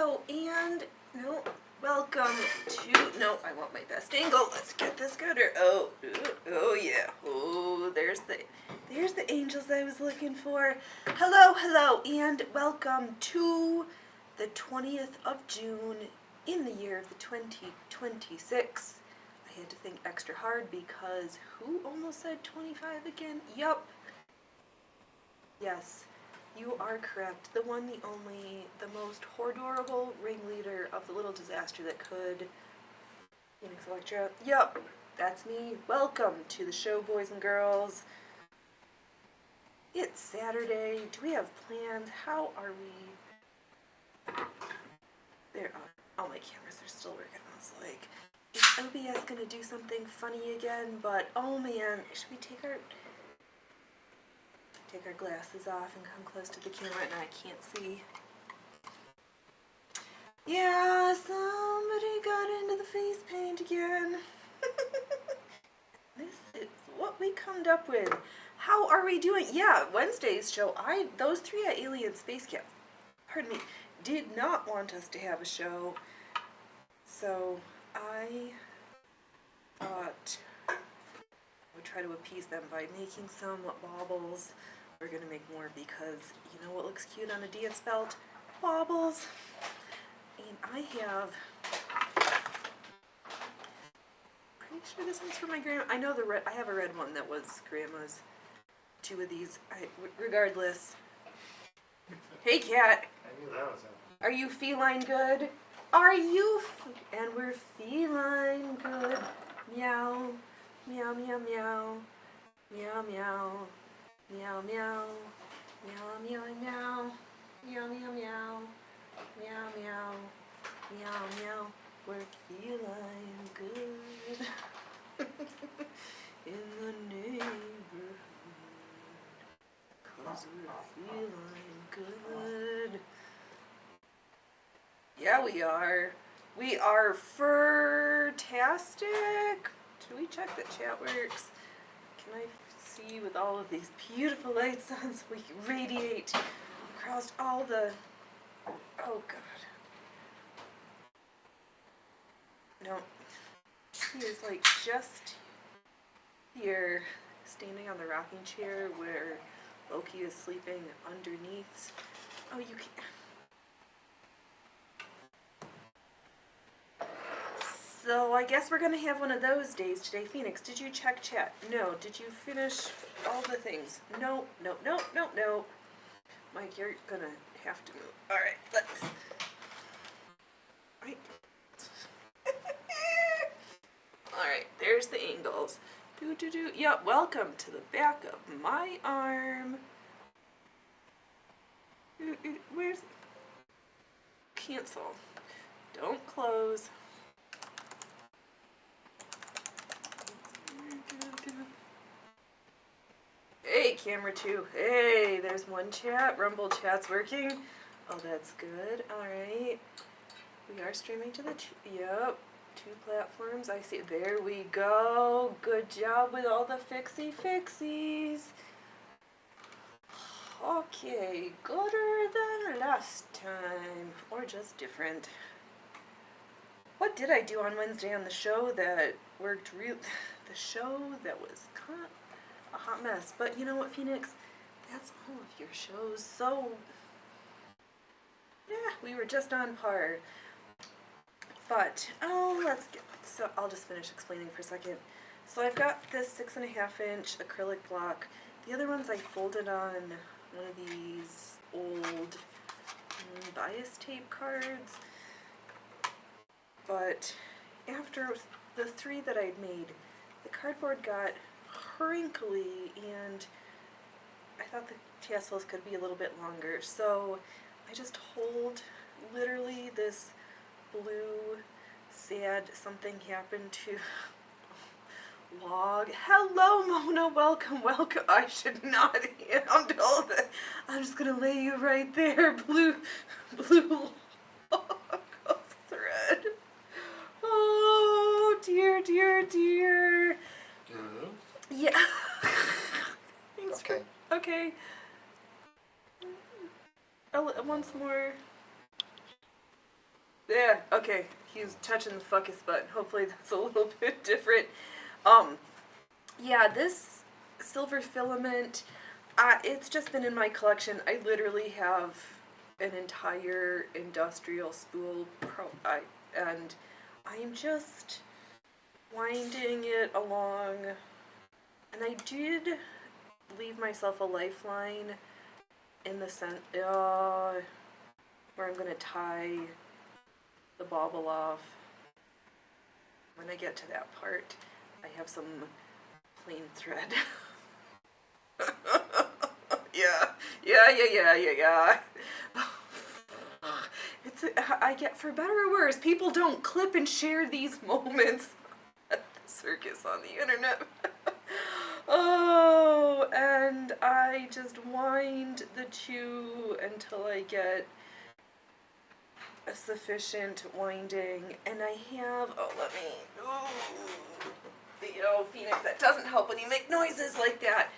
hello, and no, welcome to, no, I want my best angle. Let's get this gooder. Oh, yeah. Oh, there's the angels I was looking for. Hello, and welcome to the 20th of June in the year of the 2026. I had to think extra hard because who almost said 25 again? Yup. Yes. You are correct. The one, the only, the most horrible ringleader of the little disaster that could. Phoenix Electra. Yup, that's me. Welcome to the show, boys and girls. It's Saturday. Do we have plans? How are we? There are. All my cameras are still working. I was like, is OBS gonna do something funny again? But, oh man, should we take our glasses off and come close to the camera? And I can't see. Yeah, somebody got into the face paint again. This is what we come up with. How are we doing? Yeah, Wednesday's show, those three alien space cats, pardon me, did not want us to have a show. So I thought I would try to appease them by making some baubles. We're going to make more because you know what looks cute on a dance belt? Baubles. And I have, pretty sure this one's for my grandma. I know the red, I have a red one that was grandma's. Two of these. Regardless. Hey cat. I knew that was happening. Are you feline good? Are you? And we're feline good. Meow. Meow, meow, meow. Meow, meow. Meow, meow, meow, meow, meow, meow, meow, meow, meow, meow, meow, meow, we're feline good in the neighborhood, 'cause we're feline good. Yeah, we are. We are fur-tastic. Should we check that chat works? Can I see with all of these beautiful lights on so we can radiate across all the, oh god. No, he is like just here, standing on the rocking chair where Loki is sleeping underneath. Oh, you can't. So I guess we're gonna have one of those days today. Phoenix, did you check chat? No. Did you finish all the things? No. Mike, you're gonna have to move. Alright, let's. Right. Alright, there's the angles. Yeah, welcome to the back of my arm. Where's. Cancel. Don't close. Hey, camera 2. Hey, there's one chat. Rumble chat's working. Oh, that's good. Alright. We are streaming to the two platforms. I see. There we go. Good job with all the fixies. Okay, gooder than last time. Or just different. What did I do on Wednesday on the show that worked real? The show that was kind of a hot mess. But you know what, Phoenix? That's all of your shows. So, yeah, we were just on par. But, let's get, so I'll just finish explaining for a second. So I've got this 6.5-inch acrylic block. The other ones I folded on one of these old bias tape cards. But after the three that I'd made, the cardboard got crinkly and I thought the tassels could be a little bit longer. So I just hold literally this blue sad something happened to log. Hello Mona, welcome. I should not handle that. I'm just gonna lay you right there. Blue log of thread. Oh, dear. Good. Yeah. Thanks. Okay. Okay. Once more. Yeah, okay. He's touching the fuckus button. Hopefully that's a little bit different. Yeah, this silver filament, it's just been in my collection. I literally have an entire industrial spool and I'm just winding it along. And I did leave myself a lifeline in the where I'm going to tie the bauble off. When I get to that part, I have some plain thread. Yeah. I get, for better or worse, people don't clip and share these moments at the circus on the internet. Oh, and I just wind the two until I get a sufficient winding, and I have, Phoenix, that doesn't help when you make noises like that.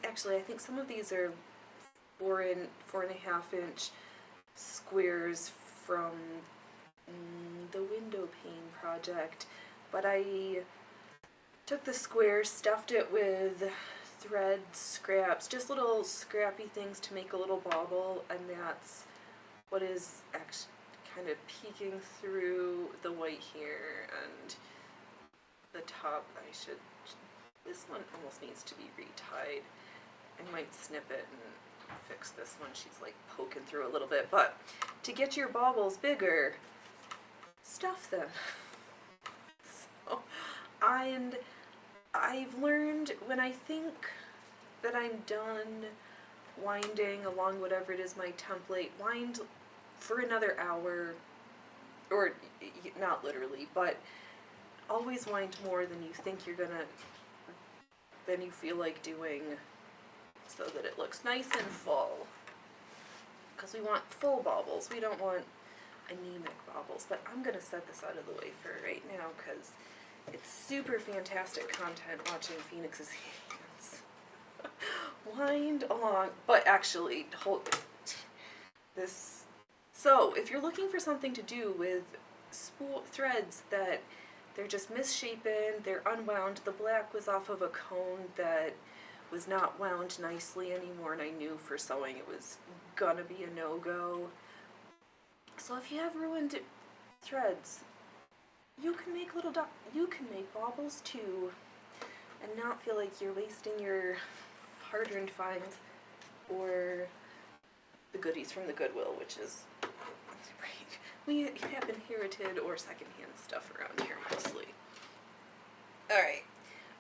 Actually, I think some of these are 4.5 inch squares from the window pane project, but I took the square, stuffed it with thread scraps, just little scrappy things to make a little bauble, and that's what is actually kind of peeking through the white here, and the top, this one almost needs to be retied. I might snip it and fix this one. She's like poking through a little bit, but to get your baubles bigger, stuff them. So, and I've learned when I think that I'm done winding along whatever it is my template, wind for another hour, or not literally, but always wind more than you think you're gonna, than you feel like doing, so that it looks nice and full. Because we want full baubles, we don't want anemic baubles. But I'm gonna set this out of the way for right now because it's super fantastic content watching Phoenix's hands wind along. But actually, hold this. So if you're looking for something to do with spool threads that they're just misshapen, they're unwound. The black was off of a cone that was not wound nicely anymore, and I knew for sewing it was gonna be a no-go. So if you have ruined threads, you can make you can make baubles too, and not feel like you're wasting your hard-earned finds or the goodies from the Goodwill, which is right. We have inherited or secondhand stuff around here mostly. Alright,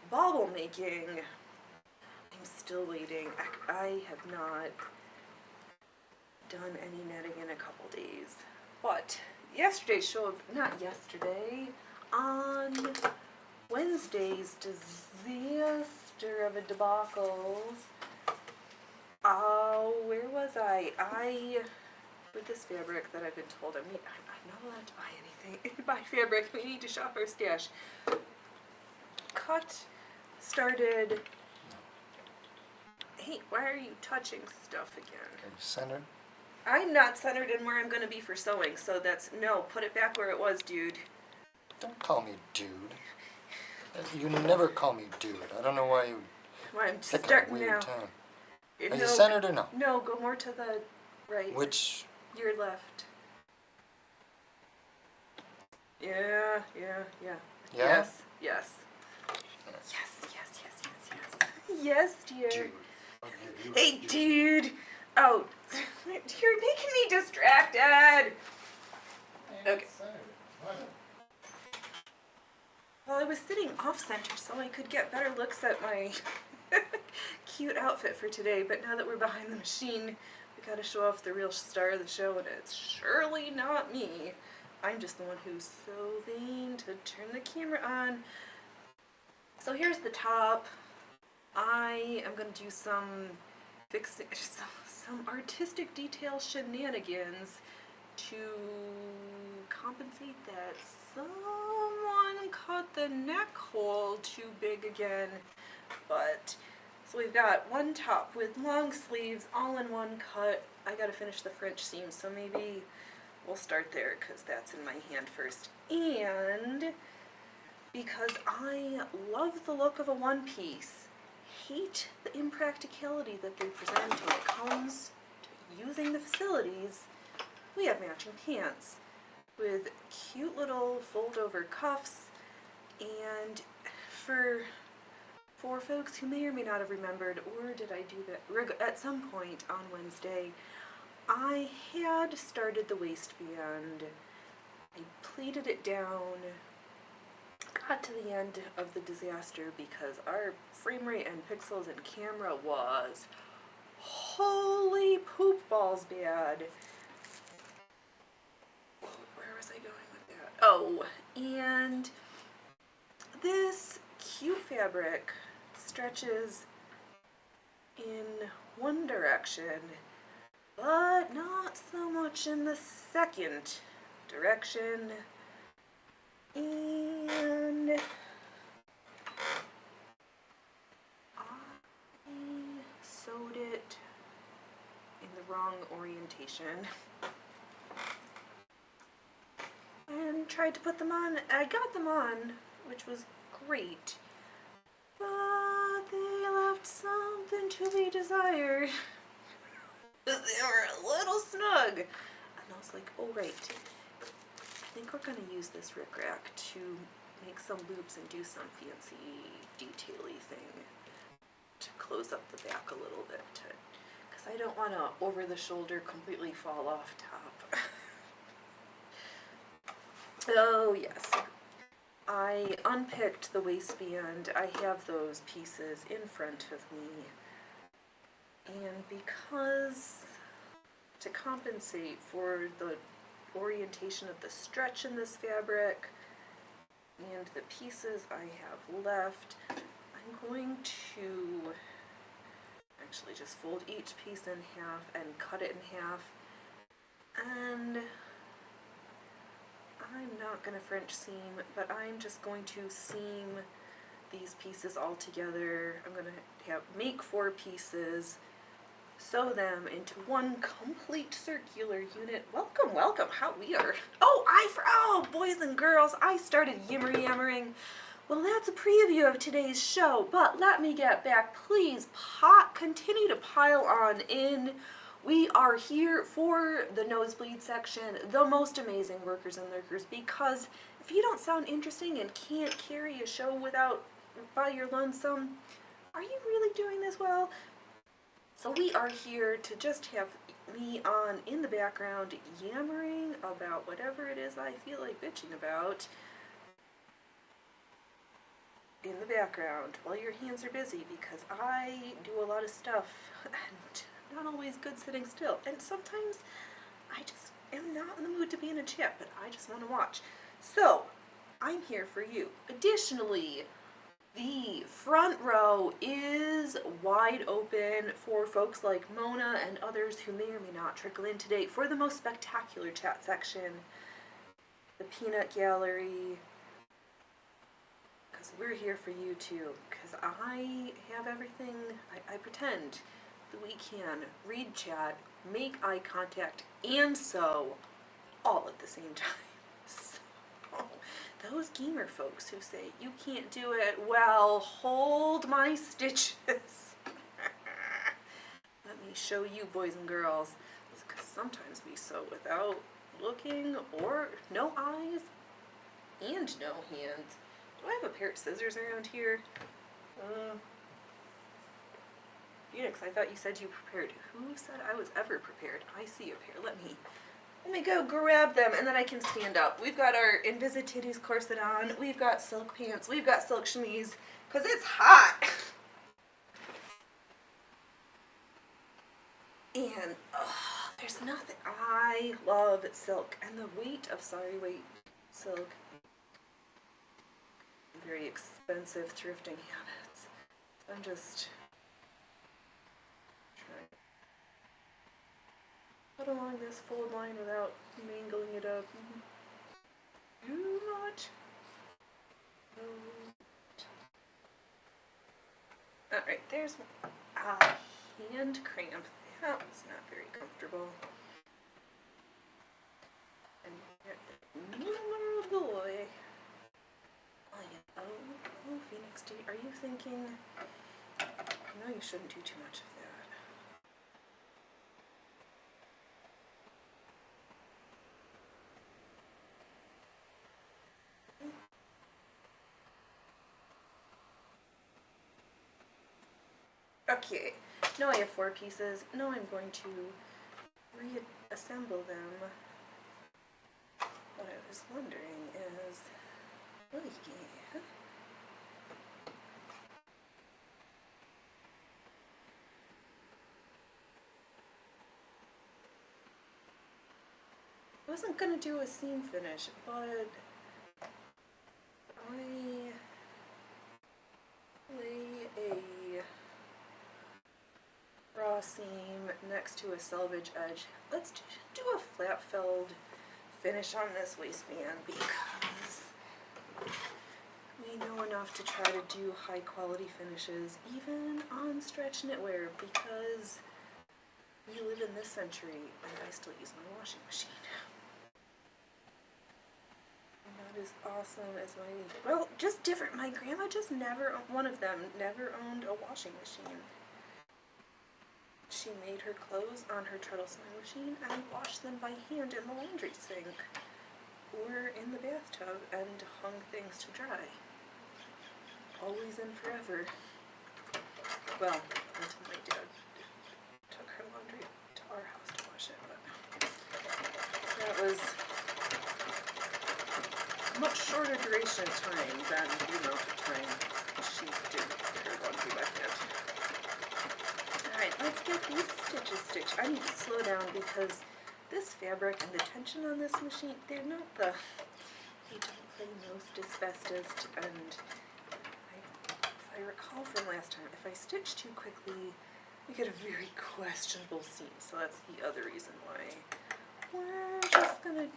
bauble making. I'm still waiting. I have not done any netting in a couple days. But yesterday's show of, not yesterday, on Wednesday's disaster of a debacles. Where was I? With this fabric that I've been told I'm not allowed to buy anything. Buy fabric. We need to shop our stash. Started. Hey, why are you touching stuff again? Are you centered? I'm not centered in where I'm going to be for sewing, so no, put it back where it was, dude. Don't call me dude. You never call me dude. I don't know why you I'm pick starting a weird now. time. Are you centered or no? No, go more to the right. Which? Your left. Yeah. Yeah? Yes. Yes, dear. Dude. Hey, dude. Oh, you're making me distracted. Okay. Well, I was sitting off-center so I could get better looks at my cute outfit for today, but now that we're behind the machine, we gotta show off the real star of the show, and it's surely not me. I'm just the one who's so vain to turn the camera on. So here's the top. I am going to do some artistic detail shenanigans to compensate that someone cut the neck hole too big again. But So we've got one top with long sleeves, all in one cut. I gotta finish the French seam, so maybe we'll start there because that's in my hand first. And because I love the look of a one piece, hate the impracticality that they present when it comes to using the facilities, we have matching pants with cute little fold over cuffs. And for folks who may or may not have remembered, or did I do that at some point on Wednesday, I had started the waistband. I pleated it down, got to the end of the disaster because our frame rate and pixels and camera was holy poop balls bad. Where was I going with that? Oh, and this cute fabric stretches in one direction, but not so much in the second direction. And I sewed it in the wrong orientation and tried to put them on. I got them on, which was great, but they left something to be desired. They were a little snug. And I was like, oh right, I think we're going to use this rickrack to make some loops and do some fancy detail-y thing to close up the back a little bit, because I don't want to over the shoulder completely fall off top. Oh yes, I unpicked the waistband. I have those pieces in front of me, and because to compensate for the orientation of the stretch in this fabric and the pieces I have left, I'm going to actually just fold each piece in half and cut it in half. And I'm not going to French seam, but I'm just going to seam these pieces all together. I'm going to make 4 pieces, sew them into one complete circular unit. Welcome, welcome. How weird. Oh, boys and girls, I started yammer-yammering. Well, that's a preview of today's show, but let me get back. Please continue to pile on in. We are here for the nosebleed section, the most amazing workers and lurkers, because if you don't sound interesting and can't carry a show by your lonesome, are you really doing this well? So we are here to just have me on in the background yammering about whatever it is I feel like bitching about in the background while your hands are busy, because I do a lot of stuff and not always good sitting still, and sometimes I just am not in the mood to be in a chat, but I just want to watch. So I'm here for you. Additionally, the front row is wide open for folks like Mona and others who may or may not trickle in today for the most spectacular chat section, the Peanut Gallery, because we're here for you too, because I have everything. I pretend that we can read chat, make eye contact, and sew all at the same time. So, those gamer folks who say you can't do it, well, hold my stitches. Let me show you, boys and girls, because sometimes we sew without looking, or no eyes and no hands. Do I have a pair of scissors around here? Phoenix, I thought you said you prepared. Who said I was ever prepared? I see a pair. Let me go grab them, and then I can stand up. We've got our Invisititties corset on. We've got silk pants. We've got silk chemise, because it's hot. And there's nothing. I love silk, and the weight of weight silk. Very expensive thrifting habits. I'm just trying to put along this fold line without mangling it up. Too much. Alright, there there's a hand cramp. That was not very comfortable. And little boy. Oh, yeah. Oh, Phoenix, are you thinking? No, you shouldn't do too much of that. Okay, now I have 4 pieces. Now I'm going to reassemble them. What I was wondering is, oh yeah. I wasn't gonna do a seam finish, but I lay a raw seam next to a selvage edge. Let's do a flat felled finish on this waistband because we know enough to try to do high quality finishes even on stretch knitwear because we live in this century and I still use my washing machine. And that is awesome as well, just different. My grandma just never, one of them, never owned a washing machine. She made her clothes on her treadle sewing machine and washed them by hand in the laundry sink or in the bathtub and hung things to dry. Always and forever. Well, until my dad took her laundry to our house to wash it, but that was a much shorter duration of time than the amount of time she did her laundry back then. Alright, let's get these stitches stitched. I need to slow down because this fabric and the tension on this machine, they're not the, they don't play most as bestest, and if I recall from last time, if I stitch too quickly, we get a very questionable seam, so that's the other reason why we're just gonna,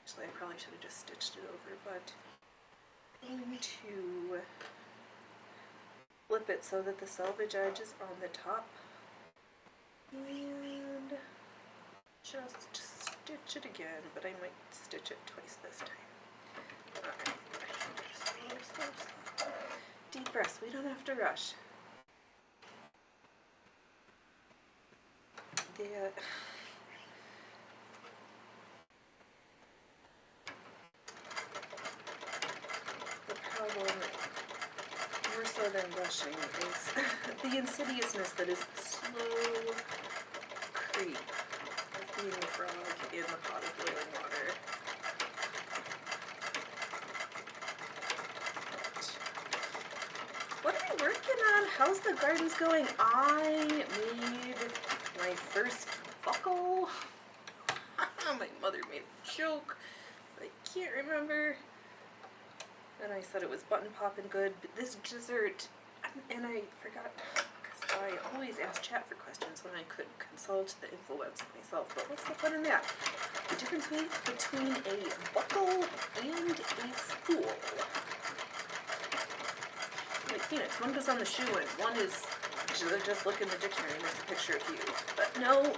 actually I probably should have just stitched it over, but I'm going to flip it so that the selvage edge is on the top and just stitch it again, but I might stitch it twice this time. Alright, slow, slow, slow. Deep breaths, we don't have to rush. The problem, more so than rushing, is the insidiousness that is the slow creep of being a frog in the pot of boiling water. What are we working on? How's the gardens going? I made my first buckle. My mother made a joke, but I can't remember. And I said it was button poppin' good, but this dessert, and I forgot, because I always ask chat for questions when I could consult the info website myself, but what's the fun in that? The difference between a buckle and a fool. Like Phoenix, one goes on the shoe and one is just look in the dictionary and there's a picture of you. But no,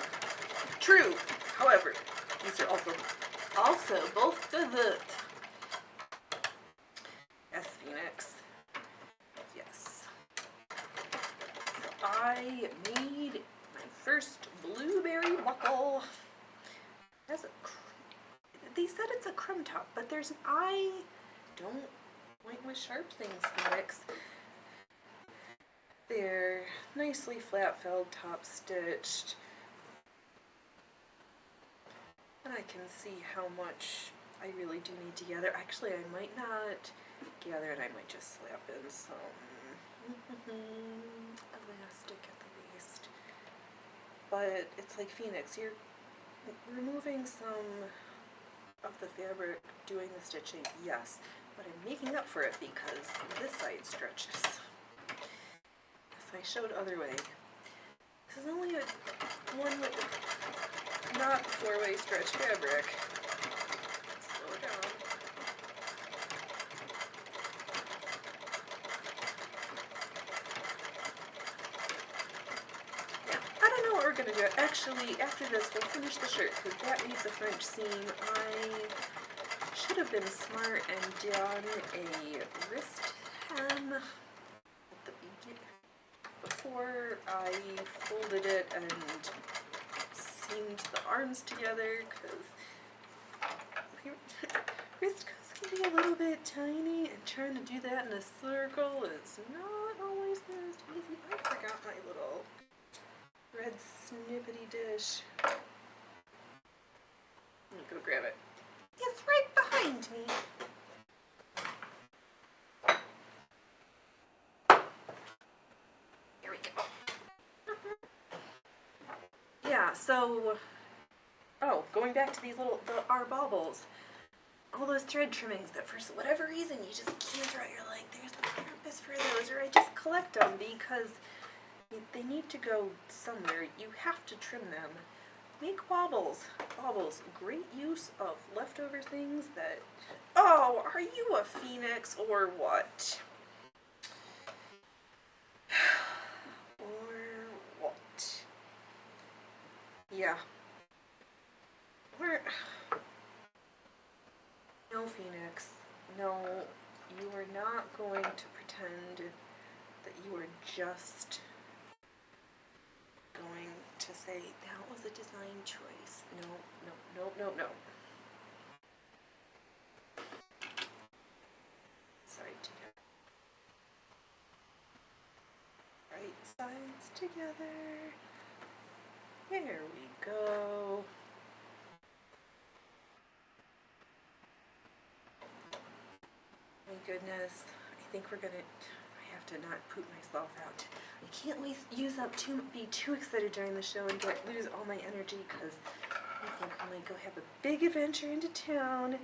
true. However, these are also both the yes, Phoenix. Yes. So I made my first blueberry buckle. That's they said it's a crumb top, but there's an I don't point with sharp things, Phoenix. They're nicely flat felled, top stitched. And I can see how much I really do need to gather. Actually, I might not gather it, I might just slap in some elastic at the waist. But it's like Phoenix, you're removing some of the fabric, doing the stitching, yes, but I'm making up for it because this side stretches. As I showed other way. This is only a one-way, not four-way stretch fabric. Slow it down. Yeah, actually, after this, we'll finish the shirt, because that needs a French seam. I should have been smart and done a wrist hem at the beginning, before I folded it and seamed the arms together, because wrist cuffs can be a little bit tiny, and trying to do that in a circle is not always the most easy. I forgot my little red snippety dish. I'm gonna go grab it. It's right behind me. Here we go. Yeah, so, going back to these our baubles. All those thread trimmings that for whatever reason you just can't draw. You're like, there's no purpose for those, or I just collect them because they need to go somewhere. You have to trim them. Make baubles. Baubles. Great use of leftover things that... Oh, are you a phoenix or what? Or what? Yeah. No, Phoenix. No, you are not going to pretend that you are just going to say that was a design choice. No, no, no, no, no. Side together. Right sides together. There we go. My goodness, I think we're gonna, I have to not poop myself out. I can't be too excited during the show and lose all my energy, because I think I'm gonna go have a big adventure into town.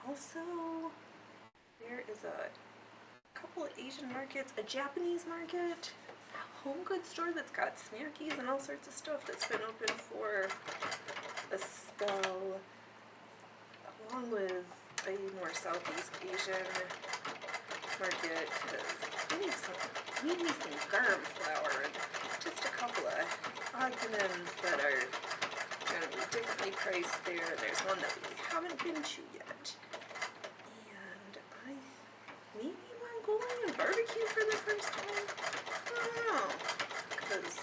Also, there is a couple of Asian markets, a Japanese market, a home goods store that's got snackies and all sorts of stuff that's been open for a spell, along with a more Southeast Asian market, because I need me some garum flour and just a couple of odds and ends that are generally differently priced there. There's one that we haven't been to yet. And maybe Mongolian barbecue for the first time? I don't know, because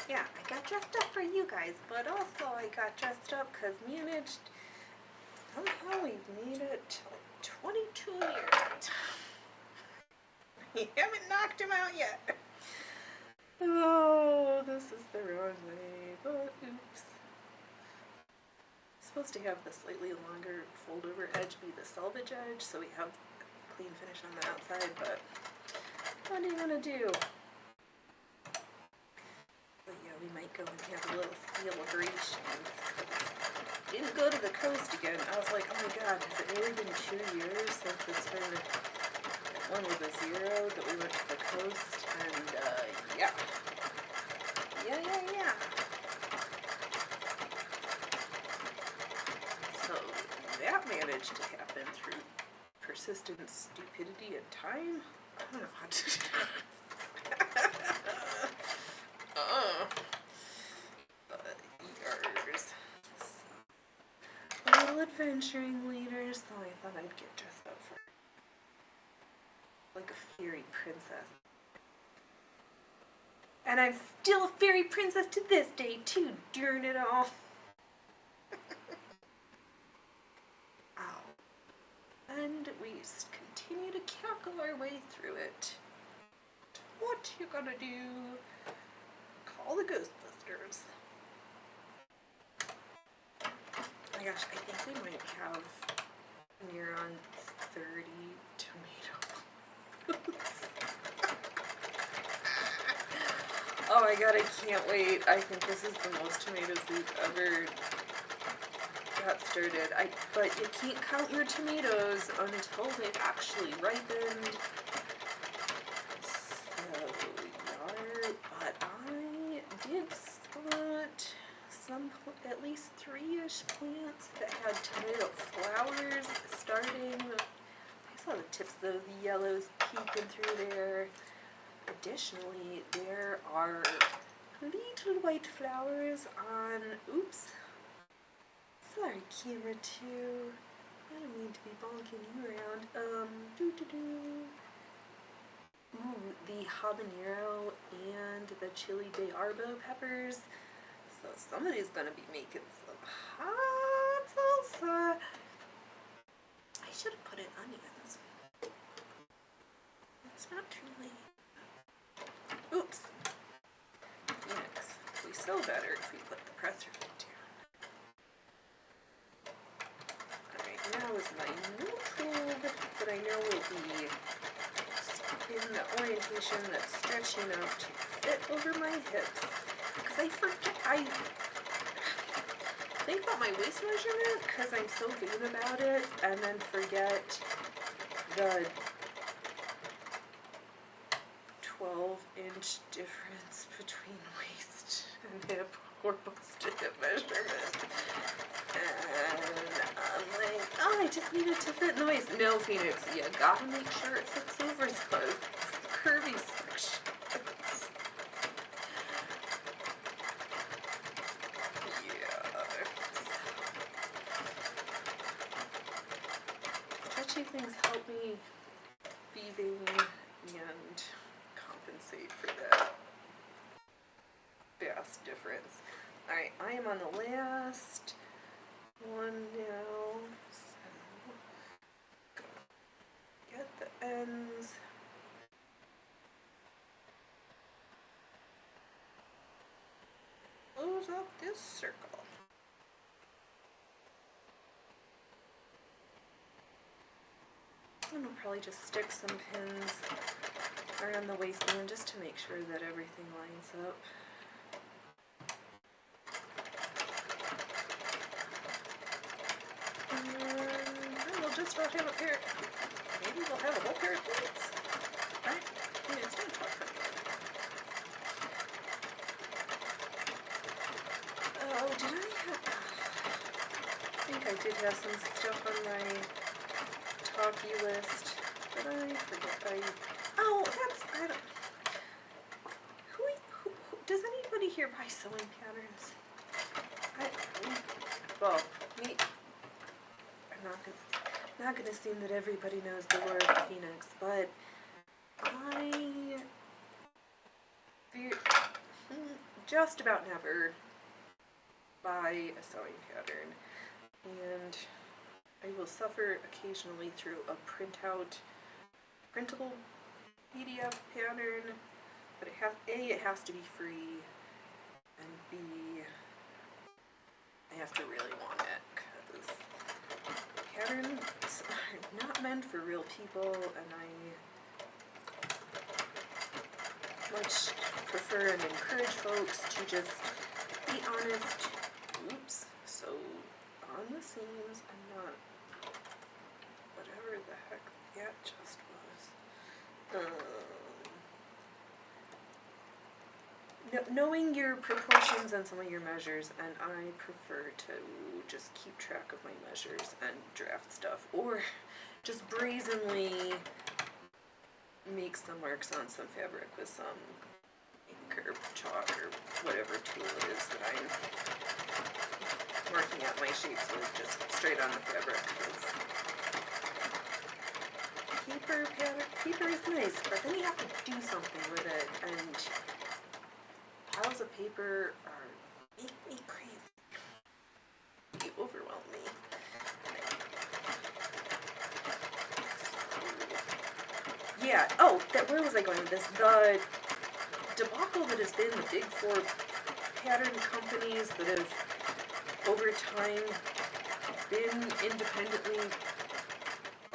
yeah, I got dressed up for you guys, but also I got dressed up because somehow we've made it 22 years. We haven't knocked him out yet. Oh, this is the wrong way, but oops. It's supposed to have the slightly longer fold-over edge be the selvage edge, so we have a clean finish on the outside, but what are you gonna do? But yeah, we might go and have a little celebration. Didn't go to the coast again. I was like, oh my god, has it really been 2 years since it's been one with a 0 that we went to the coast? And yeah. Yeah. So that managed to happen through persistent stupidity and time. I don't know how to do that. But yours. A little adventuring leader, so I thought I'd get dressed up for like a fairy princess. And I'm still a fairy princess to this day, too, darn it all. Ow. And we continue to cackle our way through it. What you gonna do? Call the Ghostbusters. Oh my gosh, I think we might have near on 30 tomatoes. Oh my god, I can't wait. I think this is the most tomatoes we've ever got started. But you can't count your tomatoes until they've actually ripened. So, but I did spot at least 3-ish plants that had tomato flowers starting. I saw the tips of those yellows peeking through there. Additionally, there are little white flowers on, oops, sorry camera 2, I don't mean to be bonking you around, Ooh, the habanero and the chili de arbo peppers. So somebody's gonna be making some hot salsa. I should have put in onions. It's not too late. Oops. Phoenix, we sew better if we put the presser foot down. Alright, now is my new probe that I know will be in the orientation that's stretchy enough to fit over my hips. Because I forget, I think about my waist measurement because I'm so vain about it, and then forget the 12-inch difference between waist and hip or bust-to-hip measurement. And I'm like, oh, I just need it to fit in the waist. No, Phoenix, you gotta make sure it fits over the curvy sections. Stretchy things help me be vain and compensate for that vast difference. Alright, I am on the last one now, so get the ends. Close up this circle. And I'll probably just stick some pins around the waistband just to make sure that everything lines up. And we'll just about have a pair. Maybe we'll have a whole pair of pants. Right? I mean, it's not hard for me. Oh, did I have... I think I did have some stuff on my talkie list, but I forget. Oh, that's... I don't... Who does anybody here buy sewing patterns? Well, me... I'm not gonna assume that everybody knows the word Phoenix, but I just about never buy a sewing pattern, and I will suffer occasionally through a printable PDF pattern, but it has to be free, and B, I have to really want it, because patterns are not meant for real people, and I much prefer and encourage folks to just be honest. Oops, so on the seams and not whatever the heck that just was. Knowing your proportions and some of your measures, and I prefer to just keep track of my measures and draft stuff, or just brazenly make some marks on some fabric with some ink or chalk or whatever tool it is that I'm marking out my shapes with, just straight on the fabric. Paper is nice, but then you have to do something with it, and piles of paper make me crazy. They overwhelm me. Yeah, oh, where was I going with this? The debacle that has been the big four pattern companies that have, over time, been independently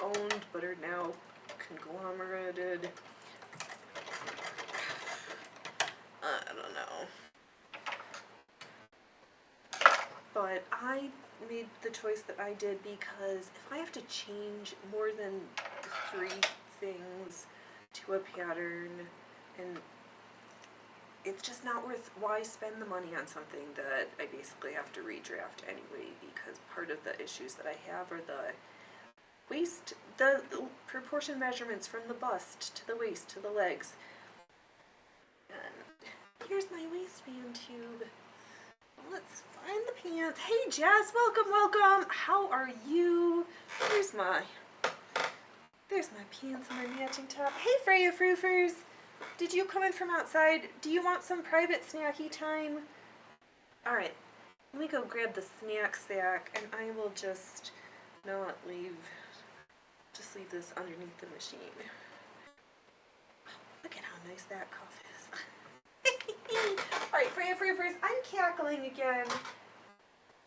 owned but are now conglomerated. I don't know. But I made the choice that I did because if I have to change more than 3 things to a pattern, and it's just not worth why spend the money on something that I basically have to redraft anyway, because part of the issues that I have are waist, the proportion measurements from the bust to the waist to the legs. And here's my waistband tube. Let's find the pants. Hey Jess, welcome, welcome. How are you? There's my pants and my matching top. Hey Freya Froofers, did you come in from outside? Do you want some private snacky time? Alright, let me go grab the snack sack and I will just not leave, just leave this underneath the machine. Look at how nice that cuff is. Alright, Freya Froofers, I'm cackling again.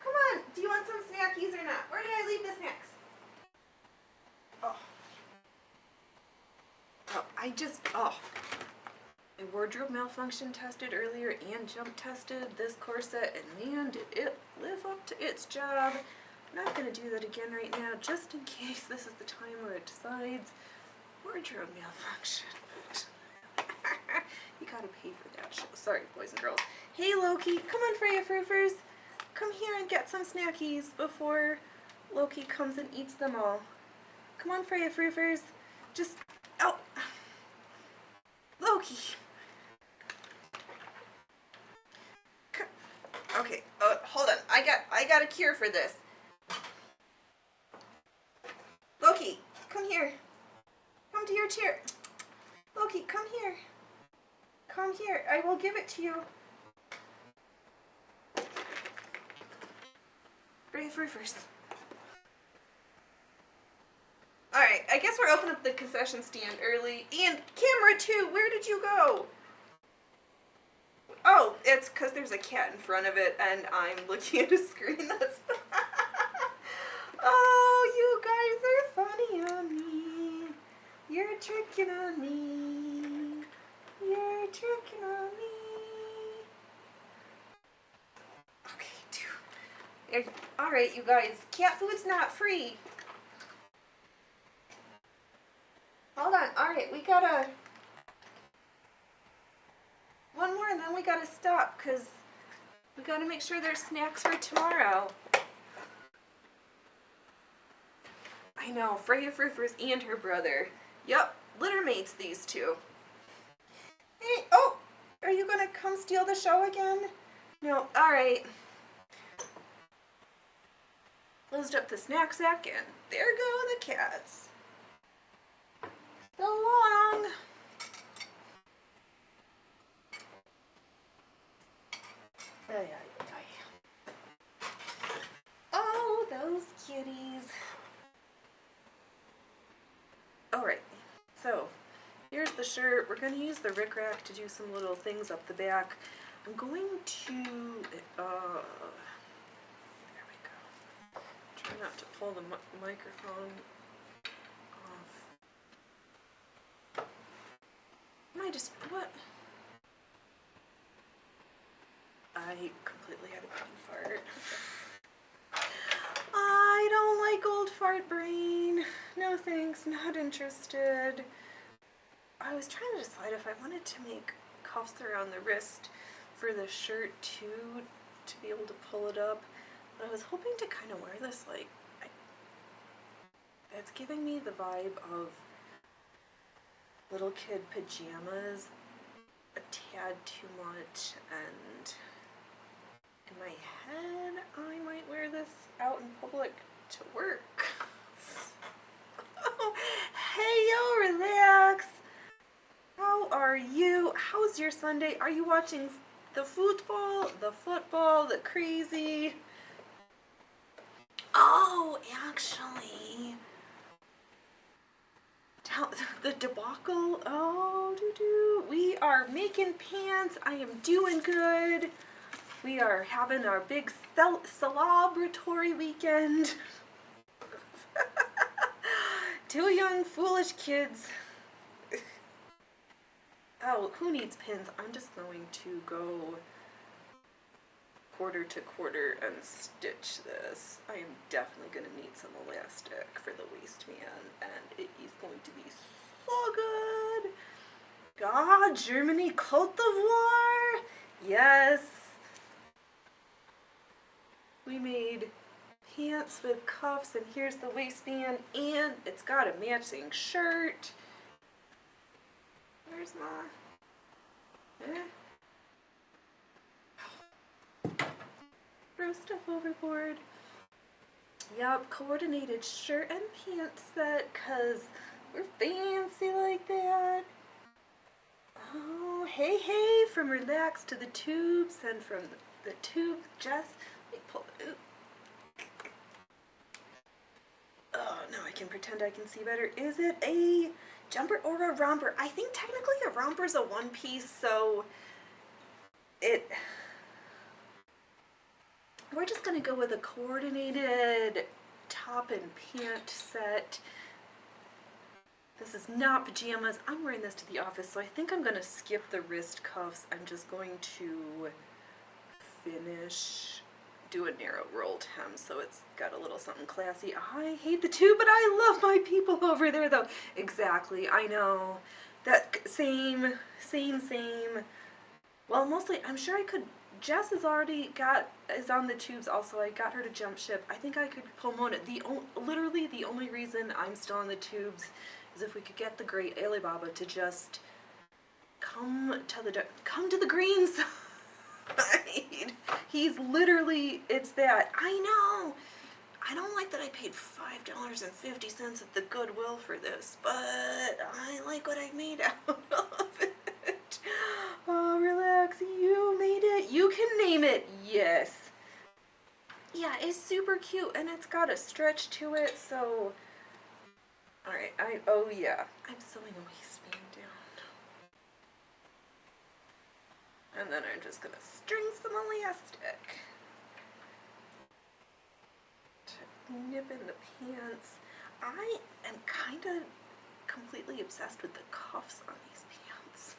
Come on, do you want some snackies or not? Where did I leave the snacks? Oh. My wardrobe malfunction tested earlier and jump tested this corset, and man, did it live up to its job. I'm not going to do that again right now, just in case this is the time where it decides wardrobe malfunction. You gotta pay for that show. Sorry, boys and girls. Hey, Loki, come on, Freya Froofers. Come here and get some snackies before Loki comes and eats them all. Come on, Freya Froofers. Just, oh, Loki. Okay, hold on. I got a cure for this. Loki, come here. Come to your chair. Loki, come here. Come here. I will give it to you. Freya Froofers. Alright, I guess we're opening up the concession stand early. And camera 2, where did you go? Oh, it's because there's a cat in front of it and I'm looking at a screen that's... Oh, you guys are funny on me. You're tricking on me. You're tricking on me. Okay, dude. Alright, you guys. Cat food's not free. Hold on. Alright, we gotta... One more and then we gotta stop because we gotta make sure there's snacks for tomorrow. I know, Freya Froofers and her brother. Yup, litter mates, these two. Hey, oh, are you gonna come steal the show again? No, alright. Closed up the snack sack and there go the cats. So long. Oh, those kitties. Alright, so here's the shirt. We're going to use the rickrack to do some little things up the back. I'm going to, there we go. Try not to pull the microphone off. What? I completely had a brain fart. I don't like old fart brain. No thanks, not interested. I was trying to decide if I wanted to make cuffs around the wrist for the shirt too, to be able to pull it up. But I was hoping to kind of wear this like, it's giving me the vibe of little kid pajamas a tad too much, and in my head I might wear this out in public to work. Oh, hey yo, relax. How are you? How's your Sunday? Are you watching the football, the crazy? Oh, actually, the debacle. Oh, we are making pants. I am doing good. We are having our big celebratory weekend. Two young, foolish kids. Oh, who needs pins? I'm just going to go quarter to quarter and stitch this. I am definitely going to need some elastic for the waistband, and it is going to be so good. God, Germany, Côte d'Ivoire. Yes. We made pants with cuffs, and here's the waistband, and it's got a matching shirt. Where's my... Throw stuff overboard. Yep, coordinated shirt and pants set, cause we're fancy like that. Oh, hey, from Relax to the Tubes, and from the Tube, Jess, let me pull it. Oh, now I can pretend I can see better. Is it a jumper or a romper? I think technically a romper is a one piece, so we're just gonna go with a coordinated top and pant set. This is not pajamas. I'm wearing this to the office, so I think I'm gonna skip the wrist cuffs. I'm just going to do a narrow rolled hem, so it's got a little something classy. I hate the tube, but I love my people over there, though. Exactly, I know. That same. Well, mostly, I'm sure I could. Jess is on the Tubes also. I got her to jump ship. I think I could promote it. Literally the only reason I'm still on the Tubes is if we could get the great Alibaba to just come to the green side. He's literally, it's that. I know. I don't like that I paid $5.50 at the Goodwill for this, but I like what I made out of it. Oh, Relax, you made it. You can name it. Yes. Yeah, it's super cute, and it's got a stretch to it, so... Alright, oh yeah. I'm sewing a waistband down. And then I'm just gonna string some elastic to nip in the pants. I am kind of completely obsessed with the cuffs on these pants.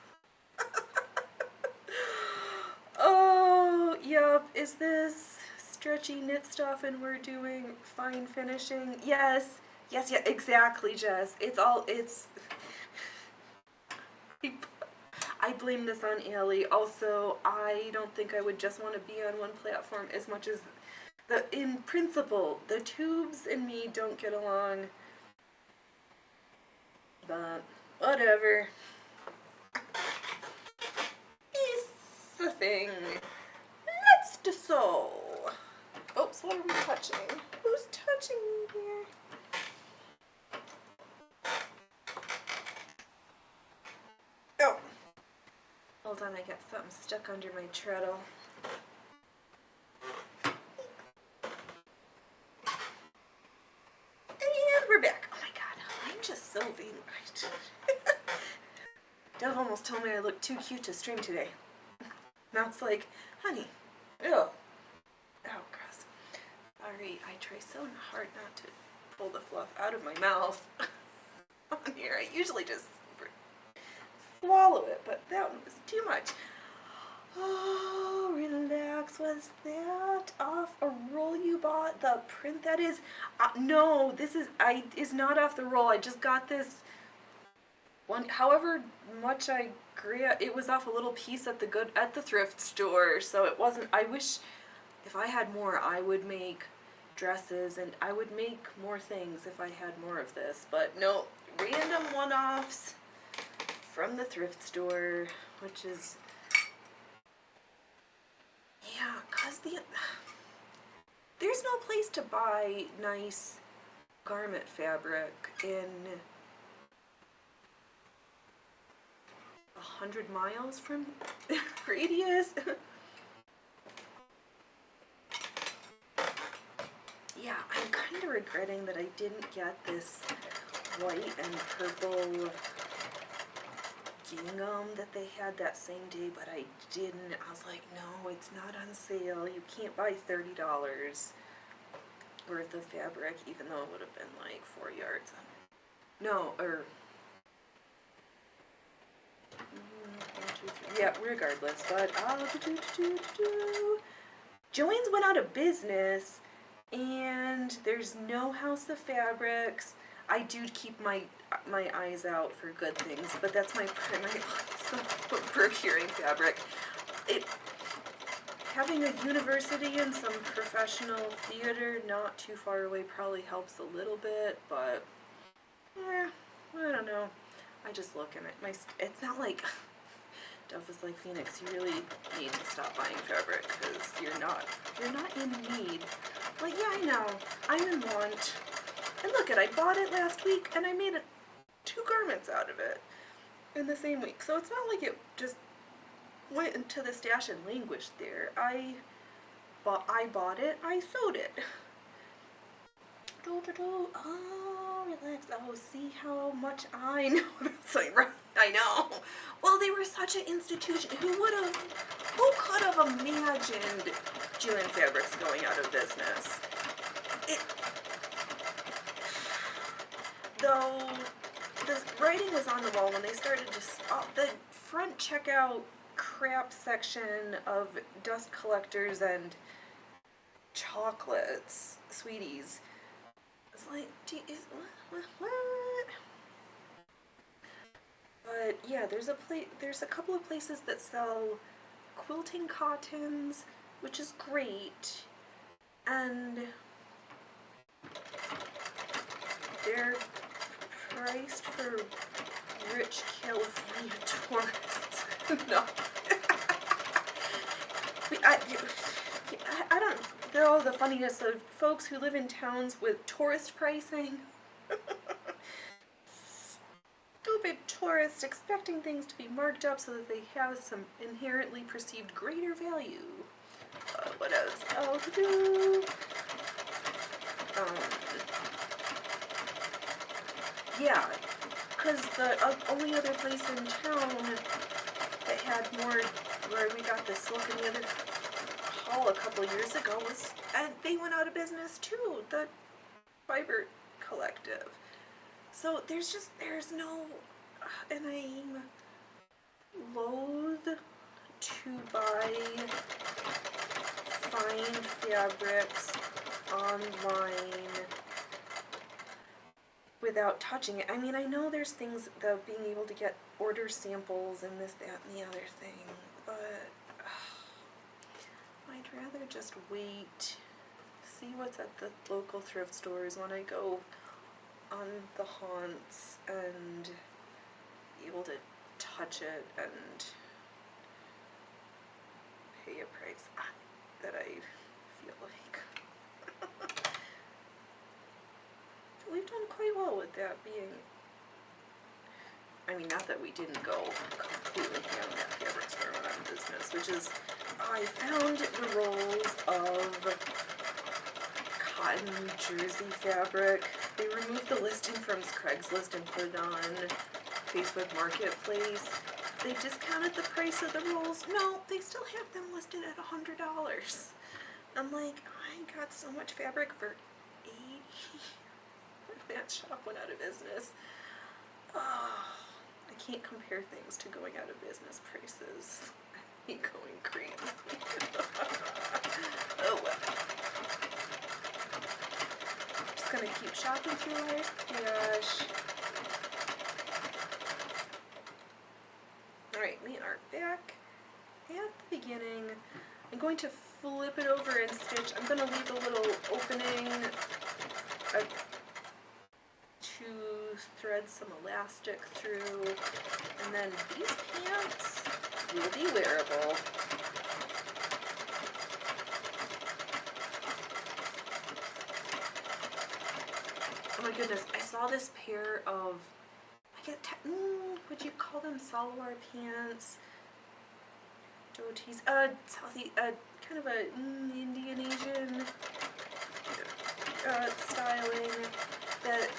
Oh, yep. Is this stretchy knit stuff and we're doing fine finishing? Yes, exactly, Jess. I blame this on Allie. Also, I don't think I would just want to be on one platform as much as in principle, the Tubes and me don't get along. But, whatever. It's a thing. Let's sew. Oops, what are we touching? Who's touching me here? Oh. Hold on, I got something stuck under my treadle. And we're back. Oh my god, I'm just so vain. Dove almost told me I looked too cute to stream today. Now it's like, honey, ew. Oh, gross. Sorry, I try so hard not to pull the fluff out of my mouth on here. I usually just swallow it, but that one was too much. Oh, Relax. Was that off a roll you bought? The print that is? No, this is not off the roll. I just got this one. However much I agree, it was off a little piece at the thrift store, so it wasn't. I wish if I had more, I would make dresses and I would make more things if I had more of this. But no, random one-offs from the thrift store, which is, yeah, cause there's no place to buy nice garment fabric in 100 miles from radius. Yeah, I'm kind of regretting that I didn't get this white and purple gingham that they had that same day, but I didn't. I was like, no, it's not on sale. You can't buy $30 worth of fabric, even though it would have been like 4 yards. No, or... yeah, regardless, but Joann's went out of business, and there's no House of Fabrics. I do keep my eyes out for good things, but that's my primary procuring fabric. having a university and some professional theater not too far away probably helps a little bit, but I don't know. I just look and it's not like Dove was like, Phoenix, you really need to stop buying fabric because you're not in need. Like, yeah, I know, I'm in want. And look, I bought it last week and I made 2 garments out of it in the same week. So it's not like it just went into the stash and languished there. I bought it, I sewed it. Oh, relax. Oh, see how much I know about sewing. Right, I know. Well, they were such an institution. Who could have imagined June Fabrics going out of business? Though the writing was on the wall when they started the front checkout crap section of dust collectors and chocolates, sweeties. It's like, geez, what? But yeah, there's a couple of places that sell quilting cottons, which is great, and they're priced for rich California tourists. No. I don't know the funniness of folks who live in towns with tourist pricing. Stupid tourists expecting things to be marked up so that they have some inherently perceived greater value. What else? Yeah, because the only other place in town that had more, where we got the silk in the other hall a couple years ago and they went out of business too, the Fiber Collective. So there's no, and I'm loath to buy fine fabrics online without touching it. I mean, I know there's things, the being able to get order samples and this, that, and the other thing, but I'd rather just wait, see what's at the local thrift stores when I go on the haunts and be able to touch it and pay a price that I feel like. We've done quite well with that being, I mean, not that we didn't go completely ham that fabric store went out of business, which is, I found the rolls of cotton jersey fabric. They removed the listing from Craigslist and put it on Facebook Marketplace. They discounted the price of the rolls. No, they still have them listed at $100. I'm like, I got so much fabric for $80. That shop went out of business. Oh, I can't compare things to going out of business prices. Me going crazy. Oh well. Just gonna keep shopping through our stash. Alright, we are back at the beginning. I'm going to flip it over and stitch. I'm going to leave a little opening to thread some elastic through, and then these pants will be wearable. Oh my goodness, I saw this pair of, would you call them salwar pants? Dhotis, kind of a Indian Asian styling, that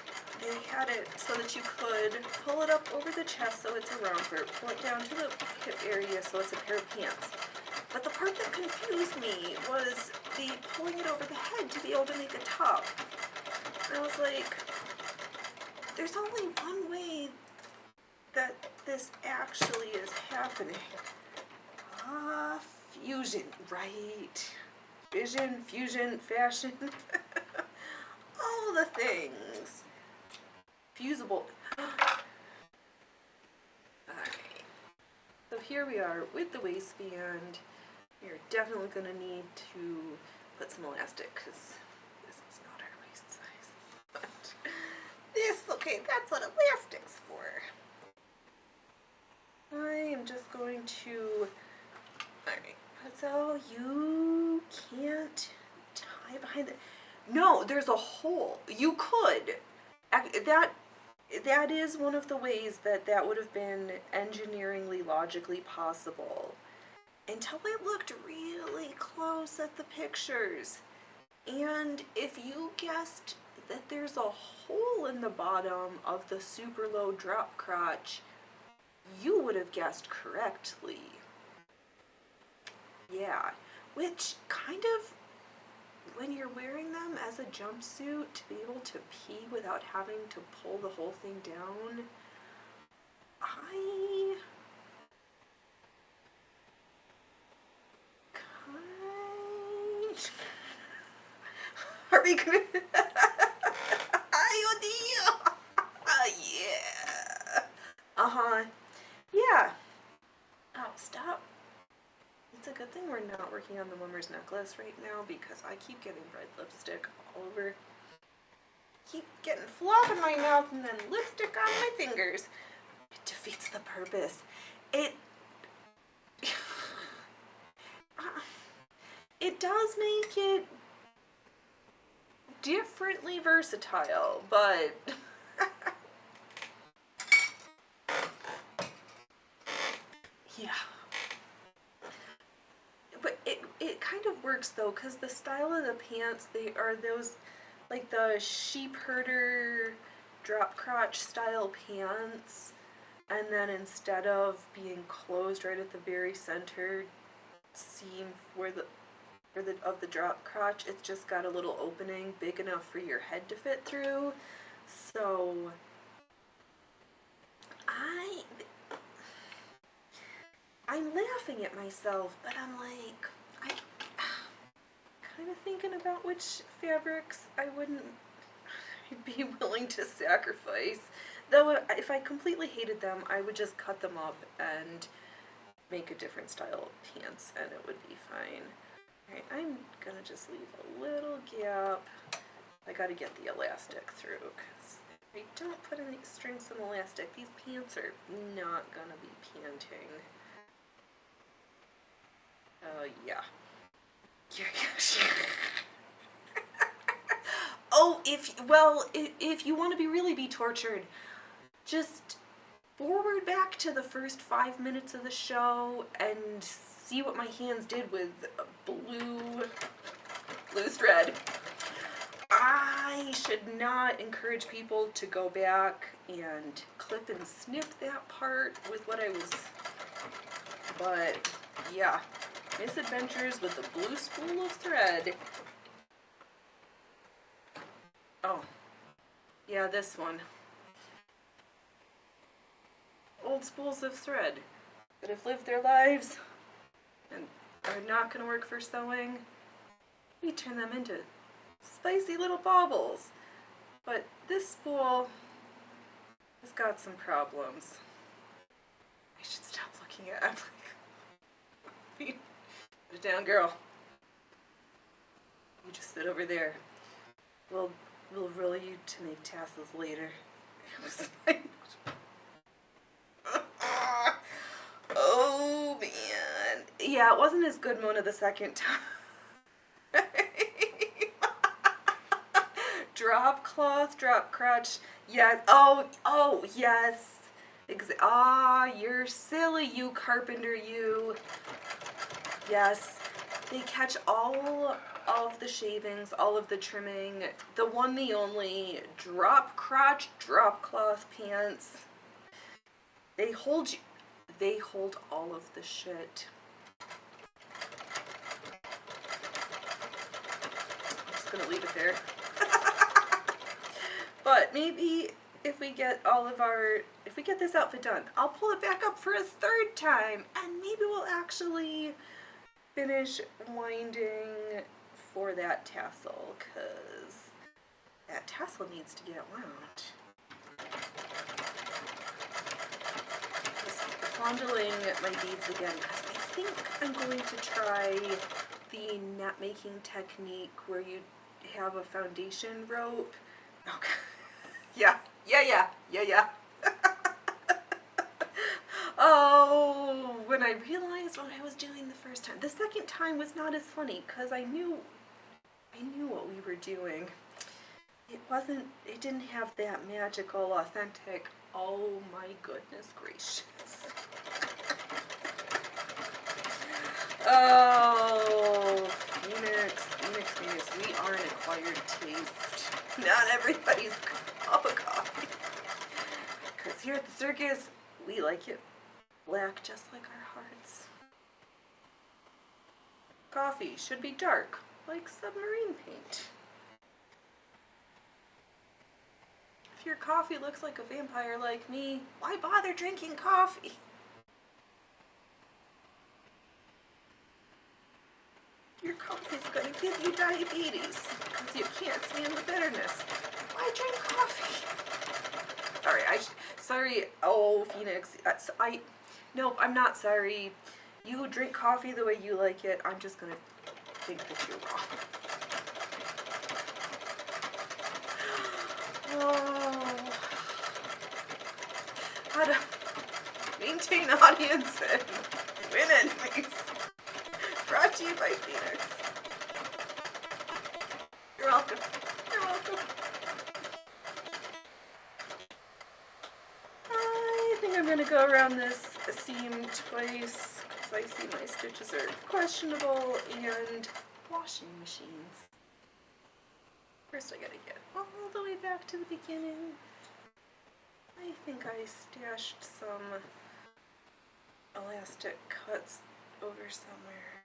they had it so that you could pull it up over the chest so it's a romper, pull it down to the hip area so it's a pair of pants. But the part that confused me was the pulling it over the head to be able to make a top. And I was like, there's only one way that this actually is happening. Fusion, right? Vision, fusion, fashion. All the things. Fusible. Alright. So here we are with the waistband. You're definitely going to need to put some elastic because this is not our waist size. But this, okay, that's what elastic's for. I am just going to, alright, so you can't tie behind the, no, there's a hole. You could. That is one of the ways that would have been engineeringly, logically possible. Until I looked really close at the pictures. And if you guessed that there's a hole in the bottom of the super low drop crotch, you would have guessed correctly. Yeah, which kind of, when you're wearing them as a jumpsuit, to be able to pee without having to pull the whole thing down, are we gonna? Ay, Dios! Yeah. Yeah. Oh, stop. It's a good thing we're not working on the Wimmer's necklace right now because I keep getting red lipstick all over. Keep getting flop in my mouth and then lipstick on my fingers. It defeats the purpose. It does make it differently versatile, but yeah. But it kind of works though, because the style of the pants, they are those, like the sheep herder drop crotch style pants, and then instead of being closed right at the very center seam of the drop crotch, it's just got a little opening big enough for your head to fit through. So I'm laughing at myself, but I'm like, I'm kind of thinking about which fabrics I'd be willing to sacrifice. Though if I completely hated them, I would just cut them up and make a different style of pants and it would be fine. Alright, I'm gonna just leave a little gap. I gotta get the elastic through, because if I don't put any strings in elastic, these pants are not gonna be panting. Yeah. Oh, if you want to really be tortured, just forward back to the first 5 minutes of the show and see what my hands did with blue thread. I should not encourage people to go back and clip and snip that part with what I was, but yeah, misadventures with the blue spool of thread. Oh, yeah, this one. Old spools of thread that have lived their lives and are not going to work for sewing. We turn them into spicy little baubles. But this spool has got some problems. I should stop looking at it. Put it down, girl. You just sit over there. We'll roll you to make tassels later. Oh man. Yeah, it wasn't as good Mona the second time. Drop cloth, drop crotch. Yes. Oh yes. You're silly, you carpenter, you. Yes. They catch all of the shavings, all of the trimming, the one, the only drop crotch, drop cloth pants. They hold all of the shit. I'm just gonna leave it there. But maybe if we get this outfit done, I'll pull it back up for a third time, and maybe we'll actually finish winding for that tassel, because that tassel needs to get wound. Just fondling my beads again, because they think I'm going to try the net making technique where you have a foundation rope. Okay. Yeah. Oh, when I realized what I was doing the first time. The second time was not as funny because I knew what we were doing. It didn't have that magical, authentic, oh my goodness gracious. Oh, Phoenix, we are an acquired taste. Not everybody's cup of coffee. Because here at the circus, we like it black just like our hearts. Coffee should be dark, like submarine paint. If your coffee looks like a vampire like me, why bother drinking coffee? Your coffee's gonna give you diabetes because you can't stand the bitterness. Why drink coffee? Sorry, oh, Phoenix, nope, I'm not sorry. You drink coffee the way you like it. I'm just gonna think that you're wrong. Oh, how to maintain audience and win enemies. Brought to you by Phoenix. You're welcome. You're welcome. I think I'm gonna go around this seam twice because I see my stitches are questionable and washing machines. First I gotta get all the way back to the beginning. I think I stashed some elastic cuts over somewhere.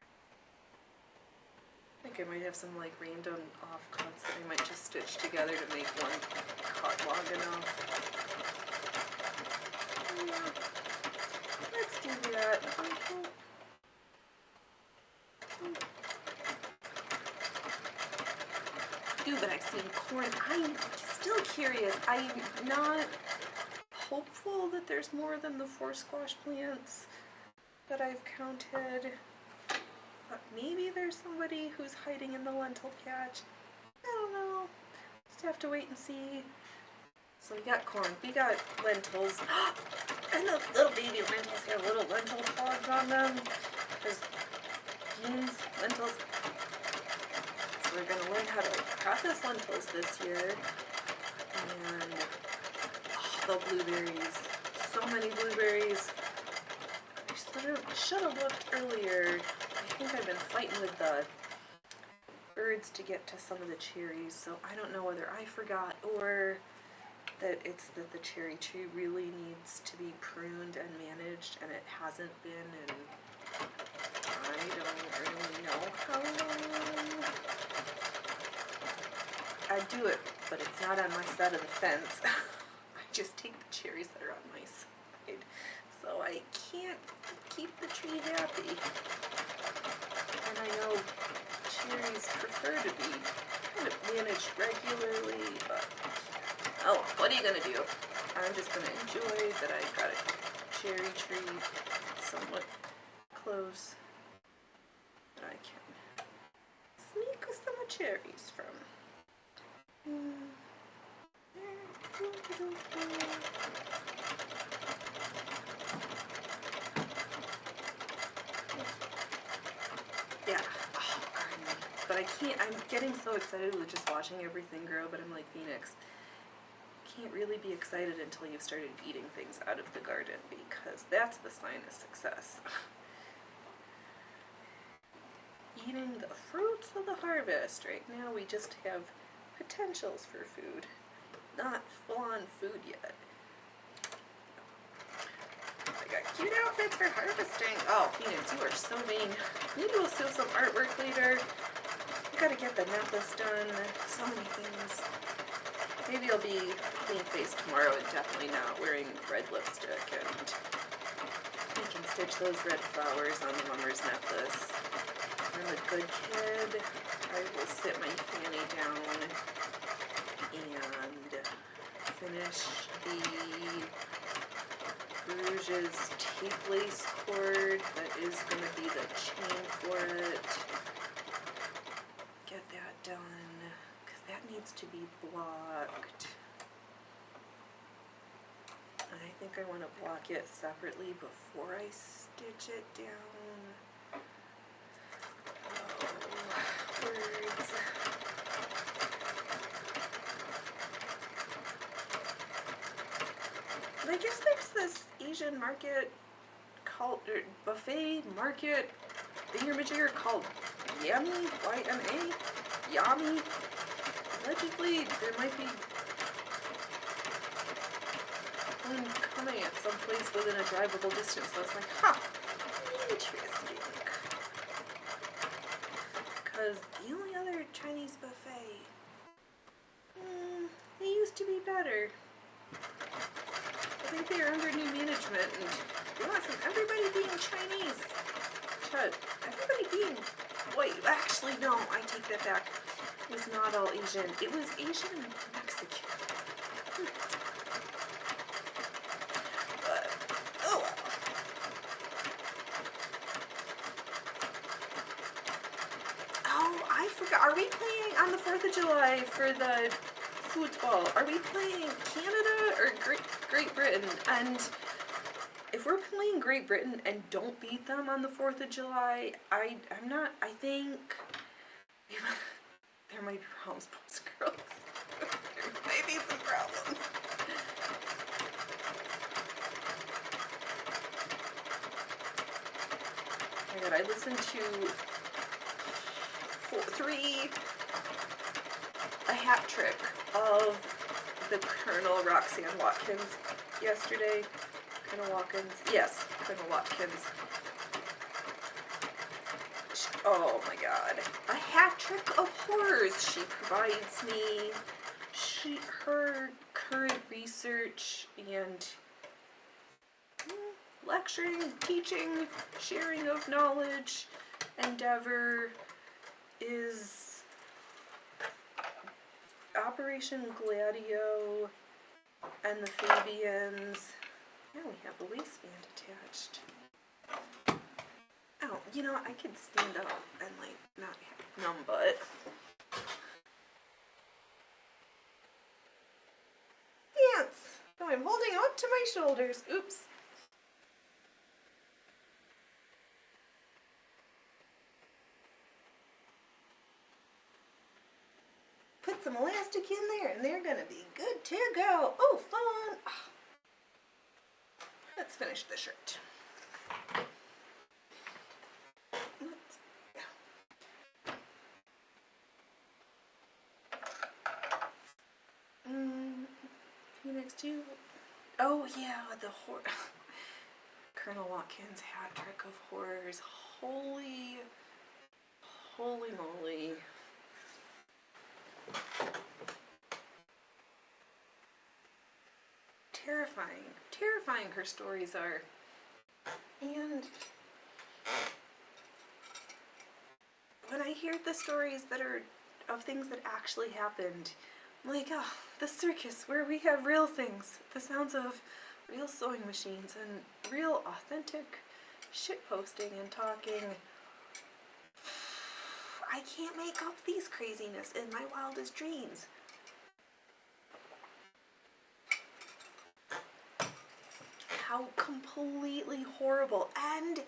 I think I might have some like random off cuts that I might just stitch together to make one cut long enough. Yeah, let's do that. Do vaccine corn. I'm still curious. I'm not hopeful that there's more than the 4 squash plants that I've counted. But maybe there's somebody who's hiding in the lentil patch. I don't know. Just have to wait and see. So we got corn, we got lentils, and the little baby lentils have little lentil pods on them. There's beans, lentils. So we're going to learn how to process lentils this year. And the blueberries. So many blueberries. I should have looked earlier. I think I've been fighting with the birds to get to some of the cherries, so I don't know whether I forgot or that it's that the cherry tree really needs to be pruned and managed, and it hasn't been, and I don't really know how long. I'd do it, but it's not on my side of the fence. I just take the cherries that are on my side, so I can't keep the tree happy. And I know cherries prefer to be kind of managed regularly, but oh, what are you gonna do? I'm just gonna enjoy that I got a cherry tree somewhat close that I can sneak some cherries from. Yeah, oh, gardening. But I can't, I'm getting so excited with just watching everything grow, but I'm like, Phoenix, can't really be excited until you've started eating things out of the garden, because that's the sign of success. Eating the fruits of the harvest. Right now we just have potentials for food, not full-on food yet. I got cute outfits for harvesting. Oh, Phoenix, you are so vain. Maybe we'll sew some artwork later. I gotta get the necklace done. So many things. Maybe I'll be clean-faced tomorrow and definitely not wearing red lipstick, and I can stitch those red flowers on the mummer's necklace. I'm a good kid. I will sit my fanny down and finish the Bruges tape lace cord. That is going to be the chain for it. Get that done, because that needs to be blocked. I think I want to block it separately before I stitch it down. Oh, words. But I guess there's this Asian market called, or buffet market thingamajigger called Yummy, Y-M-A, Yummy. Allegedly, there might be one coming at some place within a drivable distance. So I was like, huh, interesting. Because the only other Chinese buffet, they used to be better. I think they are under new management, and they went from everybody being Chinese to everybody being white. Actually, no, I take that back. It was not all Asian. It was Asian and Mexican. But, oh well. Oh, I forgot. Are we playing on the 4th of July for the football? Are we playing Canada or Great Britain? And if we're playing Great Britain and don't beat them on the 4th of July, I'm not, I think there might be problems, boys and girls. There might be some problems. Oh my god, I listened to a hat trick of the Colonel Roxanne Watkins yesterday. Colonel Watkins? Yes, Colonel Watkins. Oh my god. A hat trick of horrors she provides me. Her current research and lecturing, teaching, sharing of knowledge endeavor is Operation Gladio and the Fabians. Now we have a waistband attached. Oh, you know, I could stand up and like not have numb butt. Pants! Oh, I'm holding up to my shoulders. Oops. Put some elastic in there and they're gonna be good to go. Oh, fun! Oh. Let's finish the shirt. Who next to you? Oh yeah, the Colonel Watkins hat trick of horrors. Holy moly. Terrifying her stories are. And when I hear the stories that are of things that actually happened, I'm like, oh, the circus where we have real things, the sounds of real sewing machines and real authentic shit posting and talking. I can't make up these craziness in my wildest dreams. How completely horrible. And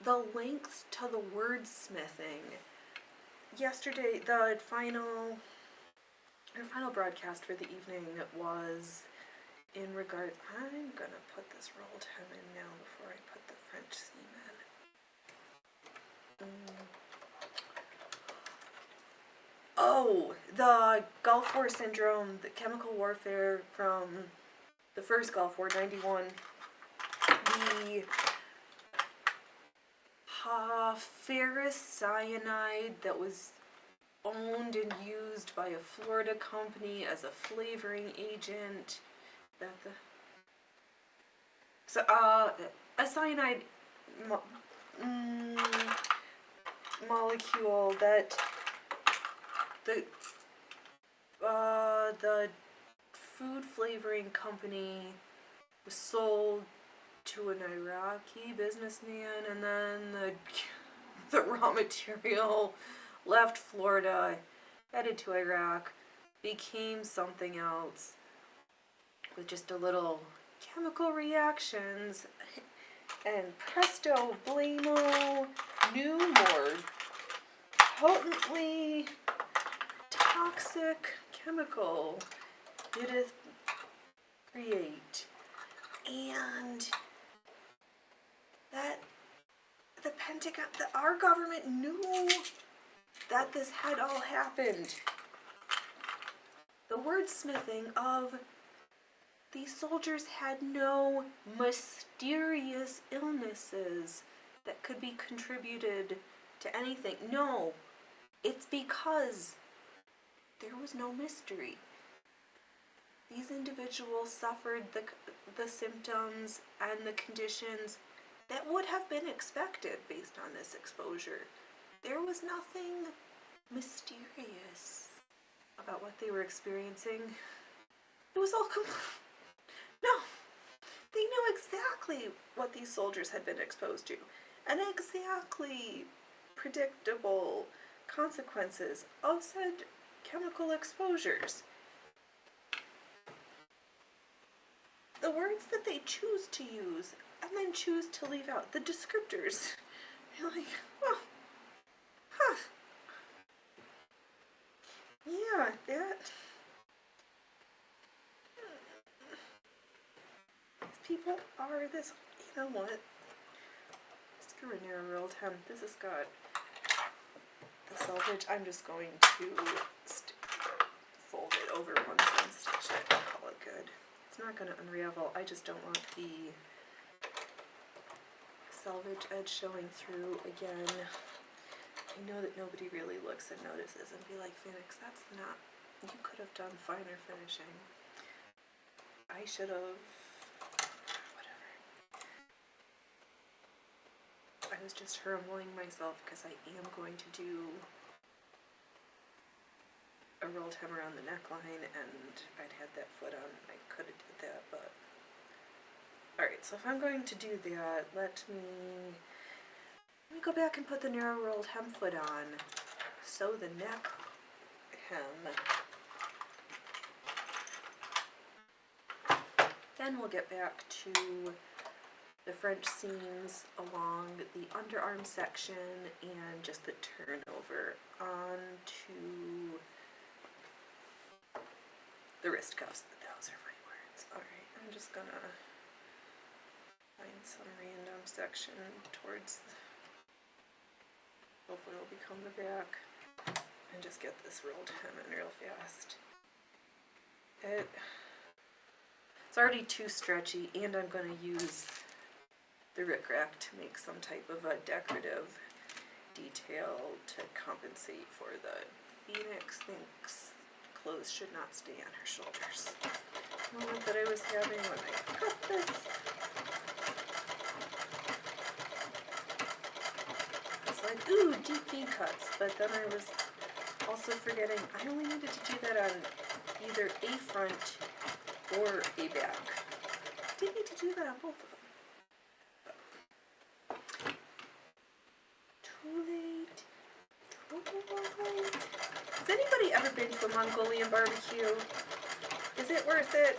the lengths to the wordsmithing. Yesterday, her final broadcast for the evening was in regards, I'm gonna put this rolled hem in now before I put the French seam in. Oh, the Gulf War syndrome, the chemical warfare from the first Gulf War, 91. The ferrous cyanide that was owned and used by a Florida company as a flavoring agent. A cyanide molecule that the food flavoring company was sold to an Iraqi businessman, and then the raw material left Florida, headed to Iraq, became something else with just a little chemical reactions, and presto blamo, new, more potently toxic chemical did it create. And that the Pentagon, our government knew that this had all happened. The wordsmithing of these soldiers had no mysterious illnesses that could be contributed to anything. No, it's because there was no mystery. These individuals suffered the symptoms and the conditions that would have been expected based on this exposure. There was nothing mysterious about what they were experiencing. It was all no. They knew exactly what these soldiers had been exposed to, and exactly predictable consequences of said chemical exposures. The words that they choose to use and then choose to leave out, the descriptors, you're like, oh, huh, yeah, that. These people are this, you know what? Screw a narrow rolled hem. This has got the selvage. I'm just going to fold it over once and stitch it and call it good. It's not going to unravel. I just don't want the selvage edge showing through again. I know that nobody really looks and notices and be like, Phoenix, that's not, you could have done finer finishing. I should have, whatever. I was just humbling myself because I am going to do a rolled hem around the neckline, and I'd had that foot on. I could have did that, but alright, so if I'm going to do that, let me go back and put the narrow rolled hem foot on. Sew the neck hem. Then we'll get back to the French seams along the underarm section and just the turnover onto the wrist cuffs. Those are my words. Alright, I'm just gonna find some random section towards, hopefully it'll become the back, and just get this rolled hem in real fast. It's already too stretchy, and I'm going to use the rickrack to make some type of a decorative detail to compensate for the Phoenix thinks clothes should not stay on her shoulders. The moment that I was having when I cut this. It's like, ooh, deep V cuts, but then I was also forgetting I only needed to do that on either a front or a back. Didn't need to do that on both of them. Too late. Has anybody ever been to a Mongolian barbecue? Is it worth it?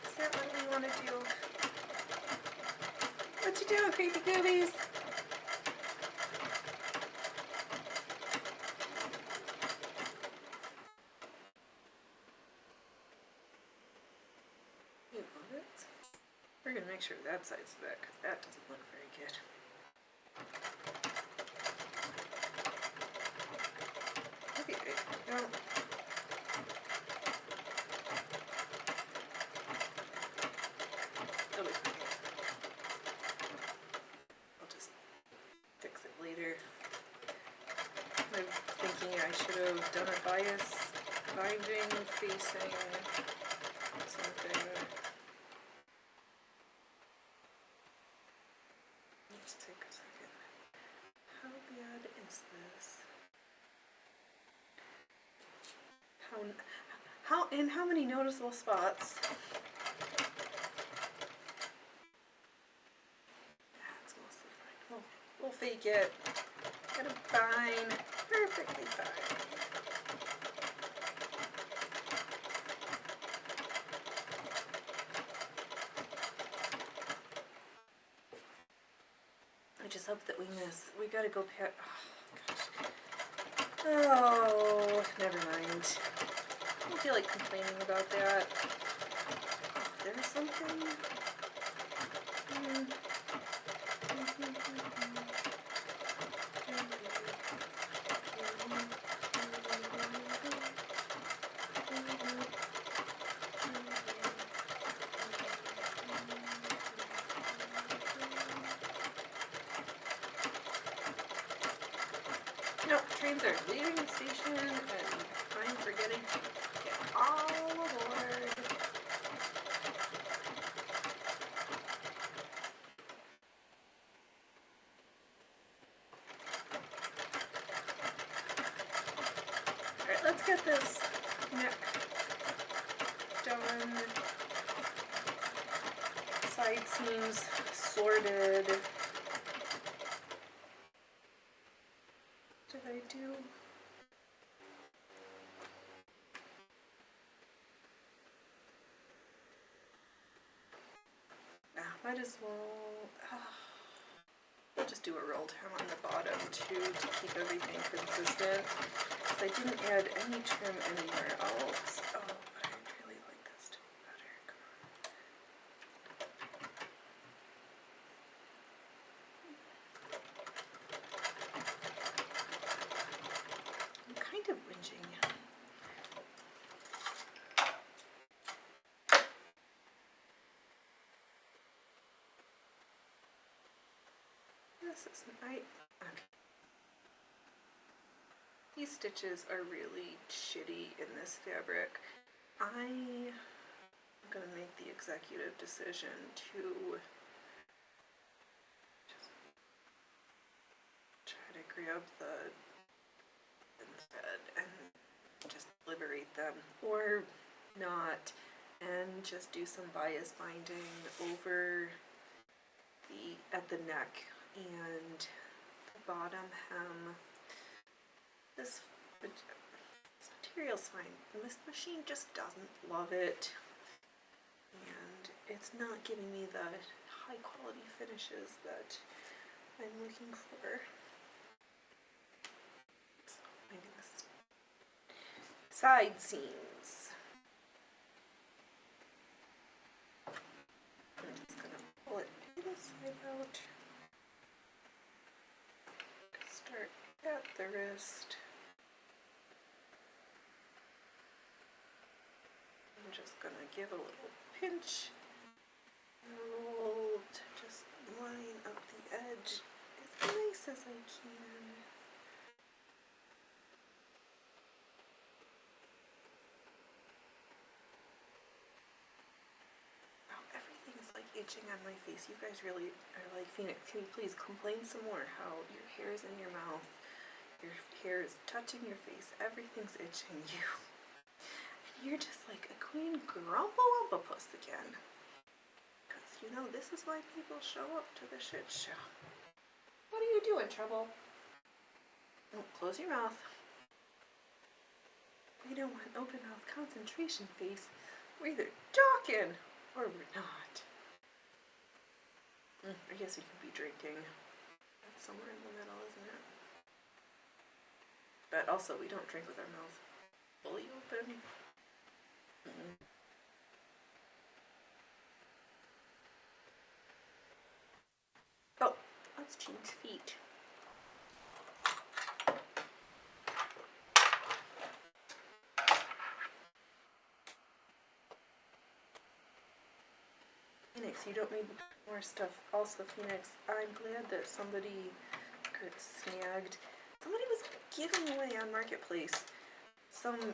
Is that what we want to do? What you doing, creepy goobies? We're going to make sure that side's back, because that doesn't look very good. Okay, no. It'll be fine. I'll just fix it later. I'm thinking I should have done a bias binding facing something. Let's take a second. How bad is this? in how many noticeable spots? That's mostly fine. We'll fake it. Got it fine. Perfectly fine. I just hope that we miss. We gotta go past. Oh, gosh. Oh, never mind. I don't feel like complaining about that. Oh, there's something. Nope, trains are leaving the station and I'm forgetting to get all aboard. Alright, let's get this neck done. Side seams sorted. Did I do? Might as well. I'll just do a roll trim on the bottom too to keep everything consistent. Because I didn't add any trim anywhere else. Oh, but I'd really like this to be better. Come on. I'm kind of whinging. This is okay. These stitches are really shitty in this fabric. I'm gonna make the executive decision to just try to grab the thread and just liberate them, or not, and just do some bias binding over at the neck and the bottom hem. This material's fine. This machine just doesn't love it, and it's not giving me the high quality finishes that I'm looking for. So, finding this side seams. I'm just gonna pull it inside out. Start at the wrist. I'm just gonna give a little pinch and roll to just line up the edge as nice as I can. Oh, everything's like itching on my face. You guys really are like, Phoenix, can you please complain some more how your hair is in your mouth, your hair is touching your face, everything's itching you. You're just like a queen grumpa-wumpa-puss again. Because, you know, this is why people show up to the shit show. What are you doing, Trouble? Oh, close your mouth. We don't want open mouth concentration face. We're either talking or we're not. I guess we could be drinking. That's somewhere in the middle, isn't it? But also, we don't drink with our mouth fully open. Oh, let's change feet. Phoenix, you don't need more stuff. Also, Phoenix, I'm glad that somebody somebody was giving away on Marketplace some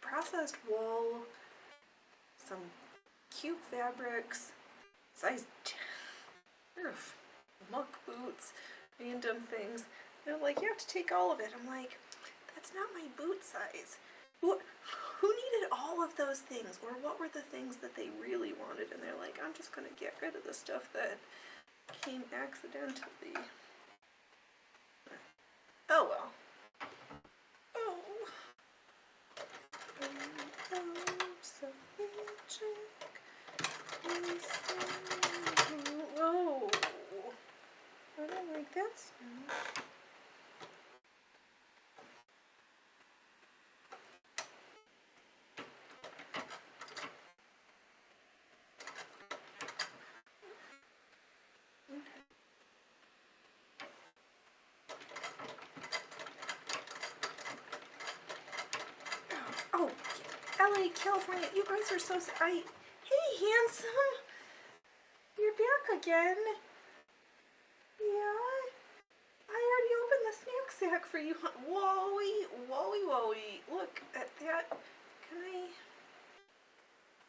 processed wool, some cute fabrics, size muck boots, random things. They're like, you have to take all of it. I'm like, that's not my boot size. Who needed all of those things? Or what were the things that they really wanted? And they're like, I'm just going to get rid of the stuff that came accidentally. Oh well. Oh. So whoa. I don't like that sound. Oh, LA, California, you guys are so. Hey, handsome, you're back again. Yeah, I already opened the snack sack for you. Whoa-wee, whoa-wee, whoa-wee. Look at that. Can I?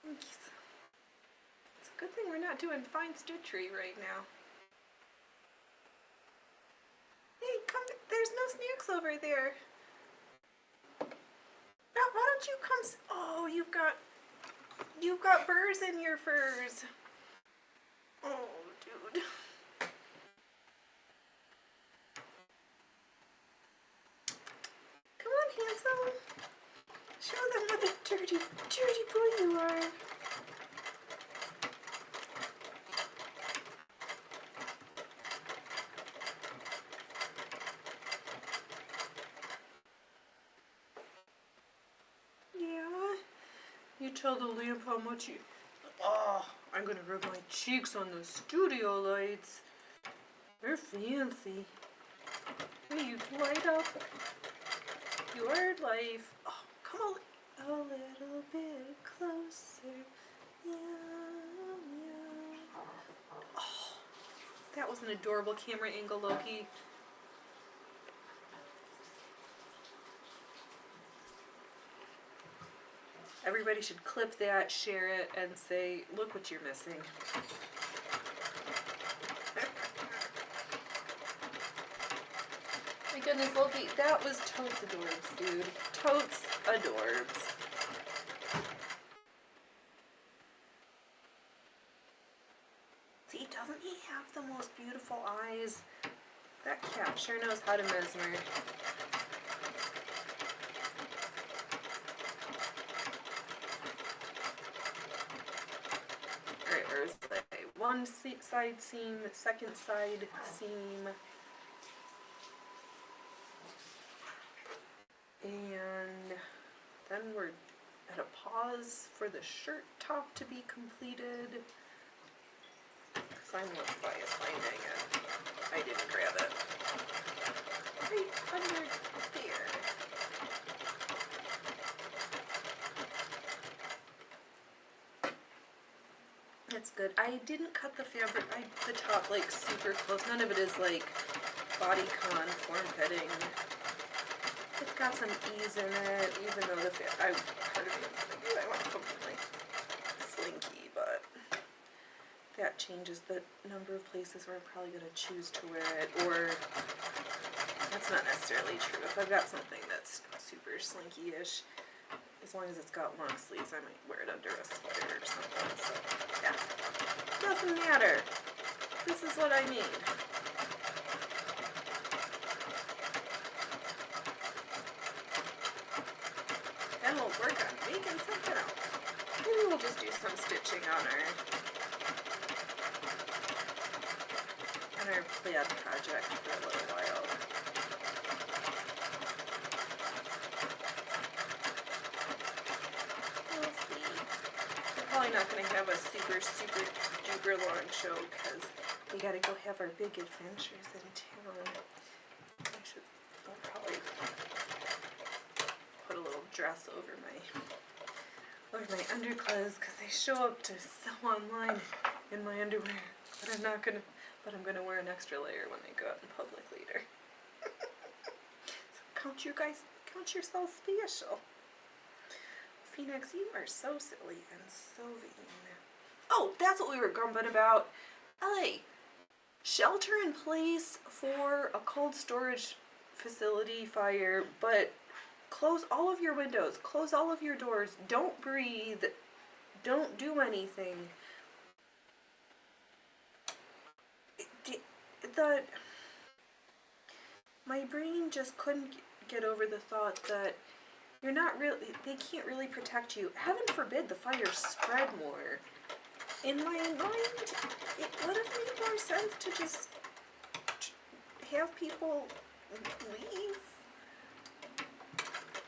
It's a good thing we're not doing fine stitchery right now. Hey, come. There's no snacks over there. Now, why don't you come? Oh, you've got burrs in your furs. Oh, dude. Come on, handsome. Show them what a dirty boy you are. Yeah. You tell the lamp how much you... Oh, I'm gonna rub my cheeks on the studio lights. They're fancy. Hey, you light up your life. Oh, come on. A little bit closer. Yeah, yeah. Oh, that was an adorable camera angle, Loki. Everybody should clip that, share it, and say, look what you're missing. My goodness, Loki, that was totes adorbs, dude. Totes adorbs. See, doesn't he have the most beautiful eyes? That cat sure knows how to mesmer. Alright, where's the one side seam, second side seam. And then we're at a pause for the shirt top to be completed. Because I'm left biased finding it. I didn't grab it. Right under there. That's good. I didn't cut the fabric, the top like super close. None of it is like bodycon form fitting. It's got some ease in it, even though part of me is like, ooh, I want something like slinky, but that changes the number of places where I'm probably going to choose to wear it, or that's not necessarily true. If I've got something that's super slinky-ish, as long as it's got long sleeves, I might wear it under a sweater or something, so yeah. Doesn't matter. This is what I need. Then we'll work on making something else. Maybe we'll just do some stitching on our plaid project for a little while. We'll see. We're probably not going to have a super duper long show because we got to go have our big adventures in town. I'll probably put a little dress over my underclothes because they show up to sell online in my underwear. But I'm gonna wear an extra layer when I go out in public later. So count yourself special. Phoenix, you are so silly and so vain. Oh, that's what we were grumbling about. LA, shelter in place for a cold storage facility fire, but Close all of your windows. Close all of your doors. Don't breathe. Don't do anything. My brain just couldn't get over the thought that you're not really, they can't really protect you. Heaven forbid the fire spread more. In my mind, it would have made more sense to just have people leave.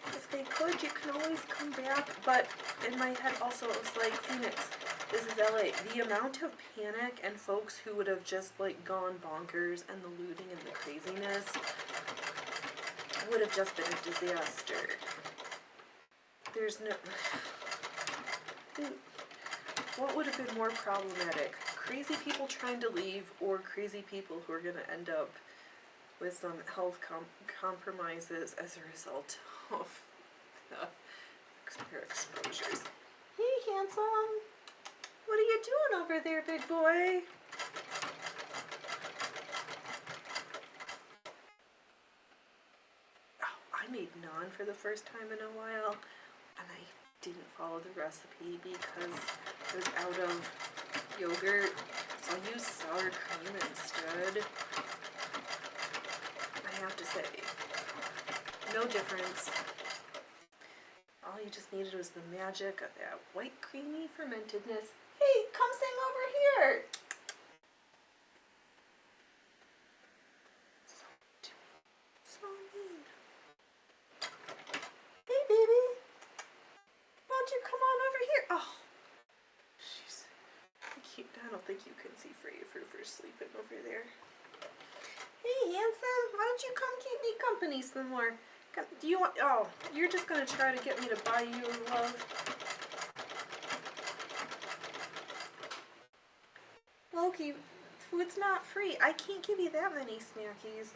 If they could, you can always come back. But in my head also, it was like, Phoenix, this is LA. The amount of panic and folks who would have just like gone bonkers, and the looting and the craziness would have just been a disaster. There's no... What would have been more problematic? Crazy people trying to leave, or crazy people who are going to end up with some health compromises as a result of their exposures. Hey, handsome! What are you doing over there, big boy? Oh, I made naan for the first time in a while, and I didn't follow the recipe because it was out of yogurt, so I used sour cream instead. I have to say, no difference. All you just needed was the magic of that white creamy fermentedness. Hey, come sing over here! So mean. Hey, baby. Why don't you come on over here? Oh, jeez. I don't think you can see Freya for sleeping over there. Hey, handsome. Why don't you come keep me company some more? Do you want... Oh, you're just going to try to get me to buy you love? Loki, food's not free. I can't give you that many snackies.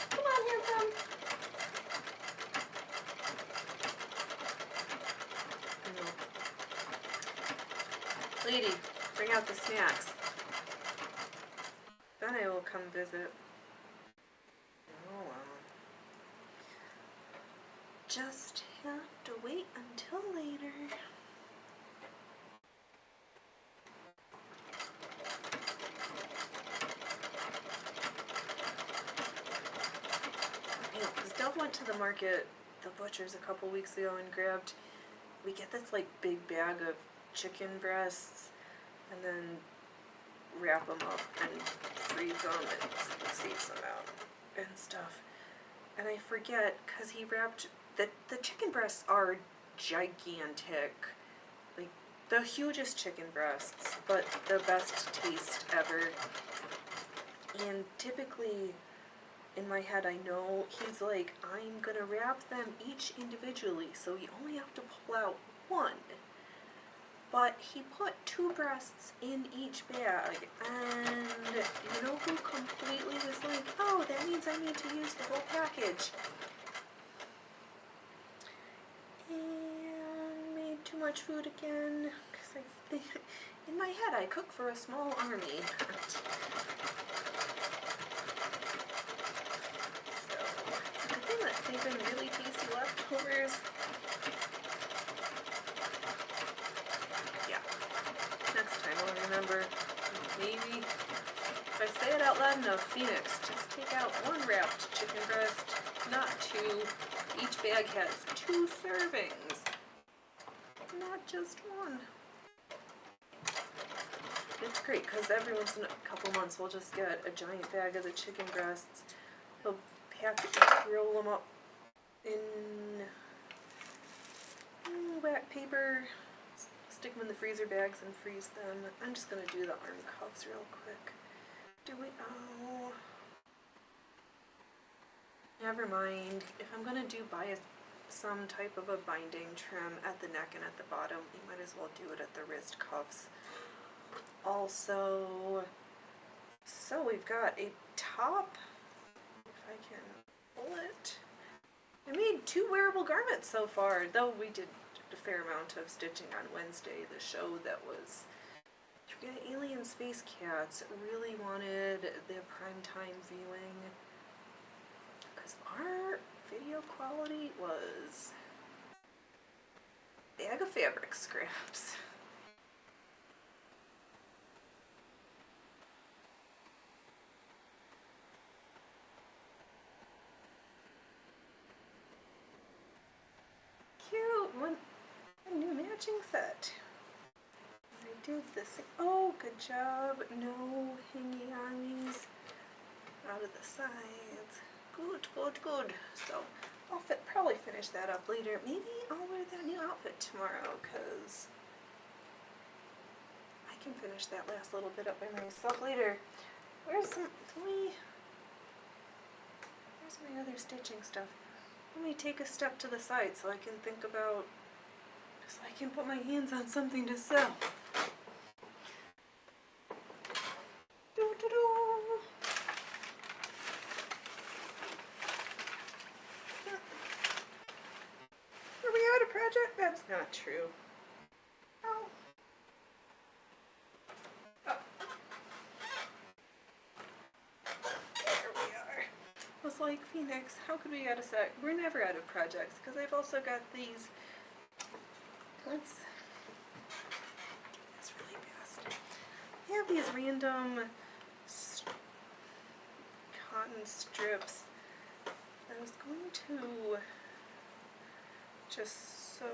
Come on, handsome. Lady, bring out the snacks. Then I will come visit. Oh well. Just have to wait until later. Because Dove went to the market, the butcher's, a couple weeks ago and grabbed, we get this like big bag of chicken breasts and then wrap them up and freeze them and save them out and stuff. And I forget, because he wrapped, the chicken breasts are gigantic, like the hugest chicken breasts, but the best taste ever. And typically, in my head, I know he's like, I'm gonna wrap them each individually, so you only have to pull out one. But he put 2 breasts in each bag, and you know who completely was like, oh, that means I need to use the whole package. And made too much food again, because I think, in my head, I cook for a small army. So, it's a good thing that they've been really tasty leftovers. Next time I'll remember, maybe, if I say it out loud enough, Phoenix, just take out 1 wrapped chicken breast, not 2. Each bag has 2 servings, not just 1. It's great, because every once in a couple months we'll just get a giant bag of the chicken breasts. He'll pack it and roll them up in wet paper, stick them in the freezer bags and freeze them. I'm just going to do the arm cuffs real quick. Oh. Never mind. If I'm going to buy some type of a binding trim at the neck and at the bottom, you might as well do it at the wrist cuffs. Also, so we've got a top, if I can pull it. I made 2 wearable garments so far, though we did a fair amount of stitching on Wednesday, the show that was Alien Space Cats. Really wanted the primetime viewing our video quality was bag of fabric scraps. Cute, a new matching set. I did this. Oh, good job. No hingy-ongies out of the sides. Good, good, good. So I'll probably finish that up later. Maybe I'll wear that new outfit tomorrow because I can finish that last little bit up by myself later. Where's my other stitching stuff? Let me take a step to the side so I can think about, so I can put my hands on something to sew. Are we out of project? That's not true. Oh. There we are. I was like, Phoenix, how could we get a set? We're never out of projects because I've also got these. It's really fast. I have these random cotton strips that I was going to just sew.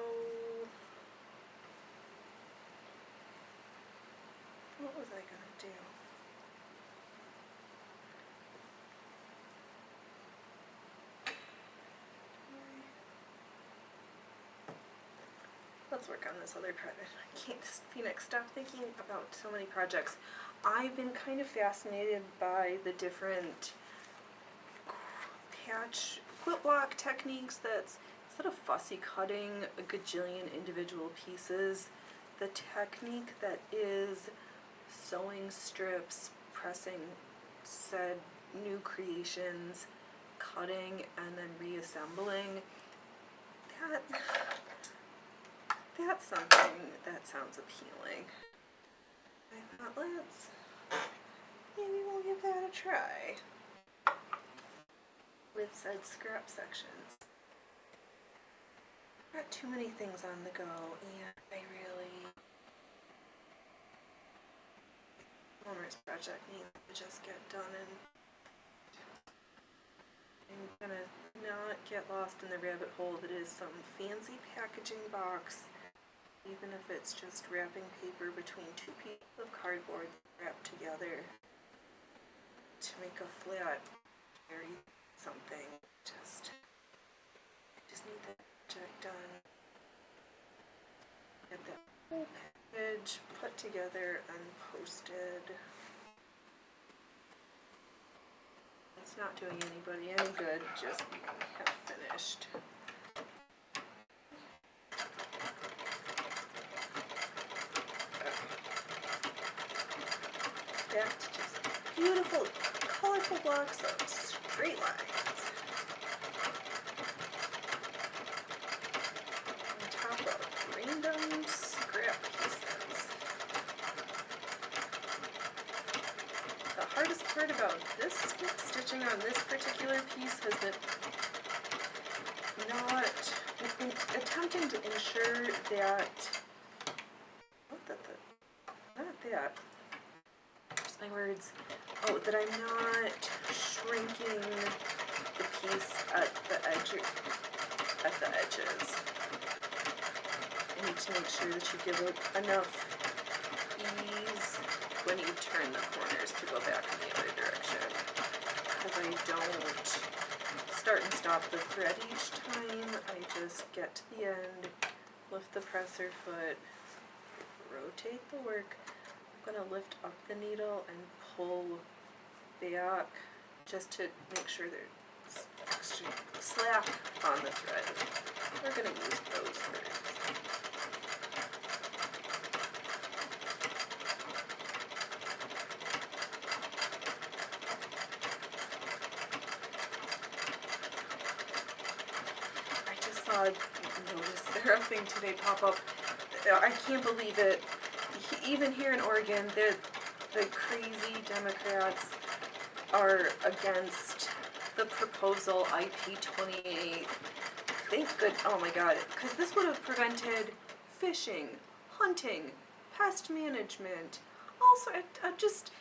What was I gonna do? Let's work on this other project. I can't, Phoenix, stop thinking about so many projects. I've been kind of fascinated by the different quilt block techniques that's, instead of fussy cutting a gajillion individual pieces, the technique that is sewing strips, pressing said new creations, cutting, and then reassembling, that's something that sounds appealing. I thought, maybe we'll give that a try with said scrap sections. Got too many things on the go, and Homer's project needs to just get done, and I'm gonna not get lost in the rabbit hole that is some fancy packaging box, even if it's just wrapping paper between two pieces of cardboard wrapped together to make a flat, very something. I just need that project done. Get that whole package put together and posted. It's not doing anybody any good, just have finished. Back to just beautiful, colorful blocks of straight lines. On top of random scrap pieces. The hardest part about this stitching on this particular piece has been attempting to ensure that, my words. Oh, that I'm not shrinking the piece at the edges. I need to make sure that you give it enough ease when you turn the corners to go back in the other direction. Because I don't start and stop the thread each time. I just get to the end, lift the presser foot, rotate the work. I'm going to lift up the needle and pull back just to make sure there's actually slap on the thread. We're going to use those words. I just saw, noticed the thing today pop up. I can't believe it. Even here in Oregon, the crazy Democrats are against the proposal IP28. Thank good, oh my god, because this would have prevented fishing, hunting, pest management, also just,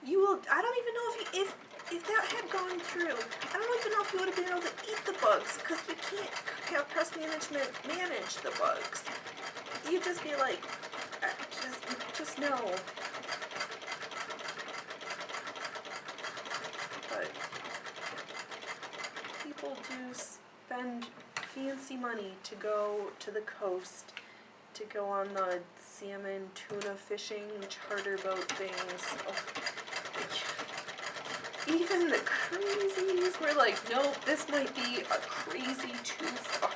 you will, I don't even know if that had gone through, I don't even know if you would have been able to eat the bugs, because you can't have pest management manage the bugs. You'd just be like, just no. But people do spend fancy money to go to the coast, to go on the salmon, tuna fishing, charter boat things. Oh. Even the crazies were like, nope, this might be a crazy too far.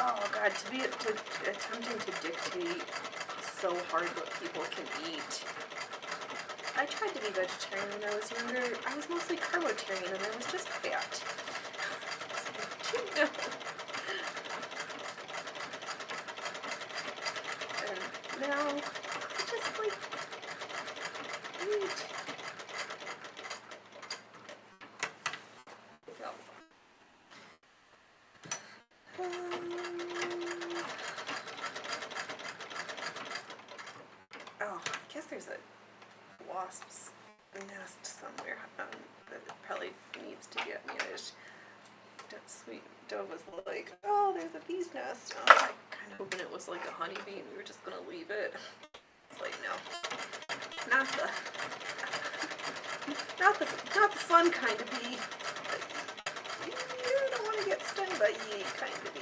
Oh god, attempting to dictate so hard what people can eat. I tried to be vegetarian when I was younger. I was mostly carbotarian and I was just fat. No. And now, I just like eat. Oh, I guess there's a wasp's nest somewhere that probably needs to get managed. Sweet Dove was like, oh, there's a bee's nest. I was like, kind of hoping it was like a honeybee and we were just going to leave it. It's like, no. Not the fun kind of bee. You don't want to get stung by ye kind of bee.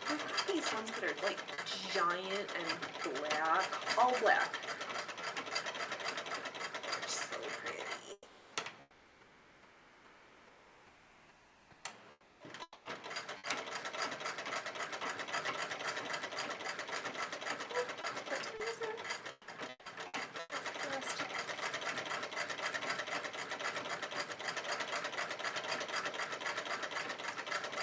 We've got these ones that are like giant and black, all black. They're so pretty. What time is it? Last.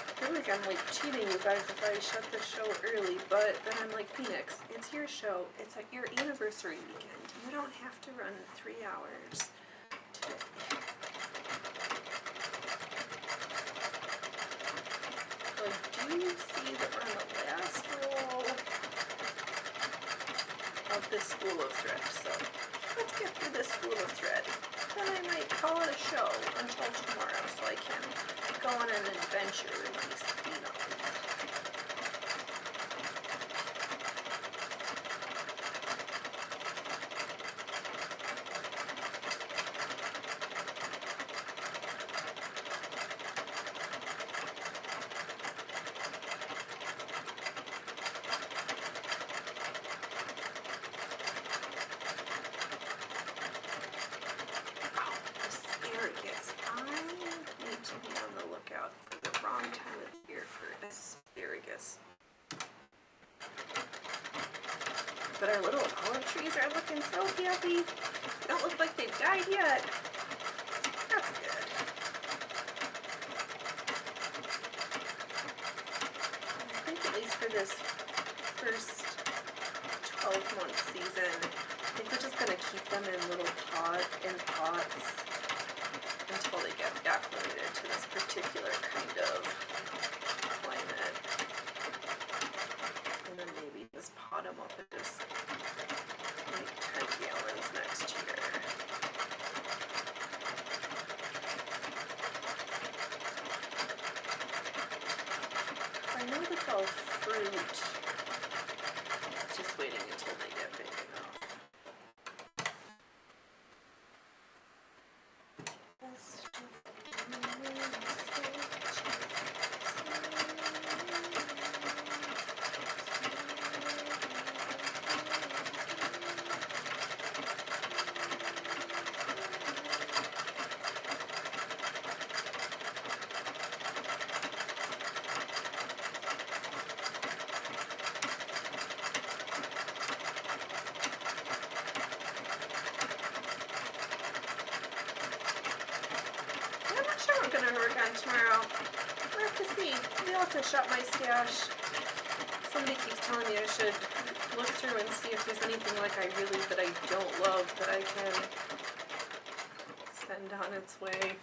I feel like I'm like cheating you guys if I shut the show early, but then I'm like, Phoenix, it's your show. It's at your anniversary weekend. You don't have to run 3 hours today. But do you see that we're on the last roll of this School of Thread? So let's get through this School of Thread. Then I might call it a show until tomorrow so I can go on an adventure with these phenoms. Asparagus. I need to be on the lookout for the wrong time of year for asparagus. But our little olive trees are looking so happy. They don't look like they've died yet. That's good. I think at least for this first 12-month season, I think we're just going to keep them in little pots until they get acclimated to this particular kind of climate. And then maybe just pot them up and just make 10 gallons next year. I know that they'll fruit. Just waiting until they get big enough. tomorrow. We'll have to see. Maybe I'll have to shop my stash. Somebody keeps telling me I should look through and see if there's anything like I don't love that I can send on its way.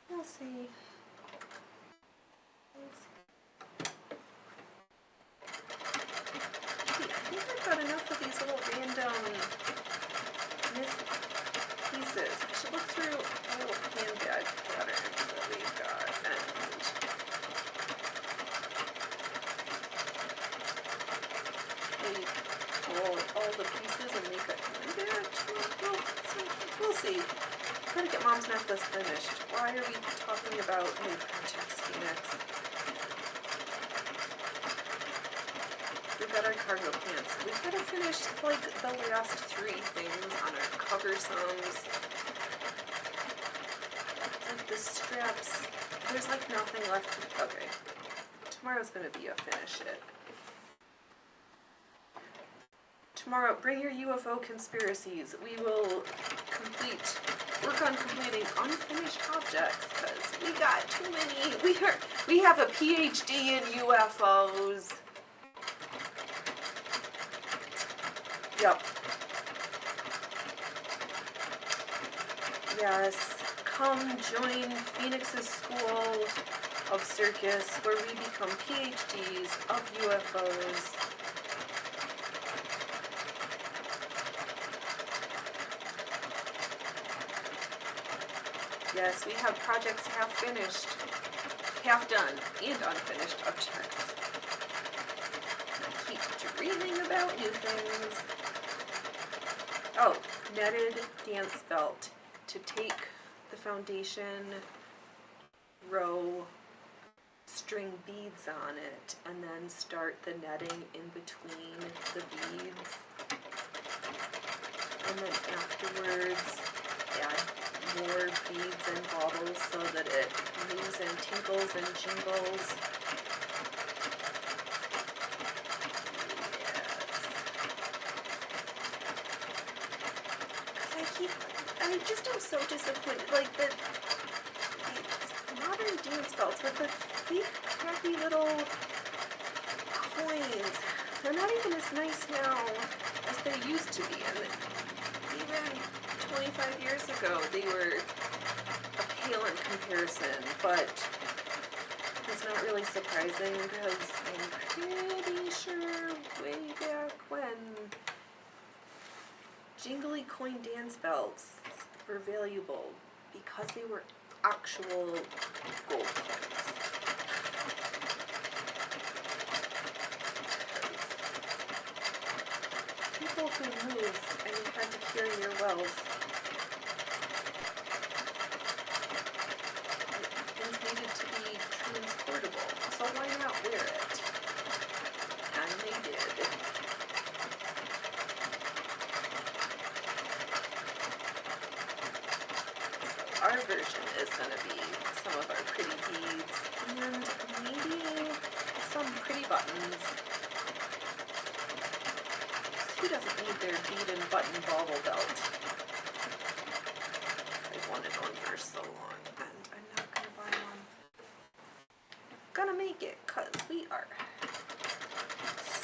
We'll see. I think I've got enough of these little random pieces. I should look through a little handbag pattern that we've got and maybe pull all the pieces and make a handbag. We'll see. Gotta get Mom's necklace finished. Why are we talking about new projects, Phoenix? We've got our cargo pants. We've got to finish like the last 3 things on our cover sums. Like the straps. There's like nothing left to, okay. Tomorrow's gonna be a finish it. Tomorrow, bring your UFO conspiracies. We will work on completing unfinished objects because we got too many. We have a PhD in UFOs. Yep. Yes. Come join Phoenix's School of Circus where we become PhDs of UFOs. Yes, we have projects half finished, half done, and unfinished objects. I keep dreaming about new things. Oh, netted dance belt to take the foundation row string beads on it and then start the netting in between the beads. And then afterwards add more beads and baubles so that it moves and tinkles and jingles. I just am so disappointed. Like the modern dance belts with the big crappy little coins, they're not even as nice now as they used to be. And even 25 years ago, they were a pale in comparison, but it's not really surprising because I'm pretty sure way back when jingly coin dance belts were valuable because they were actual gold coins. People who moved and you had to carry your wealth, things needed to be transportable, so why not wear it? And they did. Our version is going to be some of our pretty beads and maybe some pretty buttons. Who doesn't need their bead and button bauble belt? I've wanted one for so long and I'm not going to buy one. Gonna make it because we are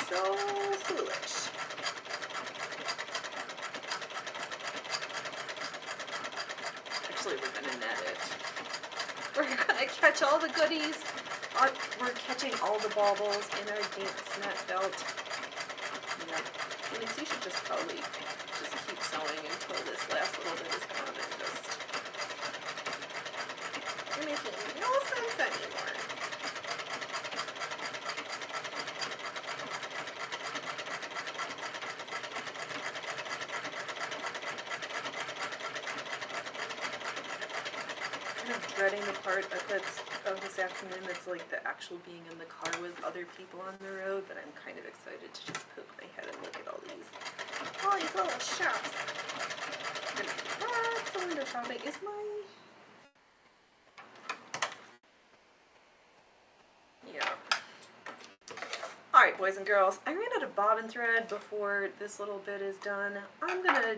so foolish. We're gonna net it. We're gonna catch all the goodies. We're catching all the baubles in our dance net belt. Yep. Phoenix, you should just probably just keep sewing until this last little bit is gone and just... You're making no sense anymore. Dreading the part of this afternoon that's like the actual being in the car with other people on the road, but I'm kind of excited to just poke my head and look at all these little shops. And lots of window shopping. Is my... Yeah. Alright, boys and girls, I ran out of bobbin thread before this little bit is done. I'm gonna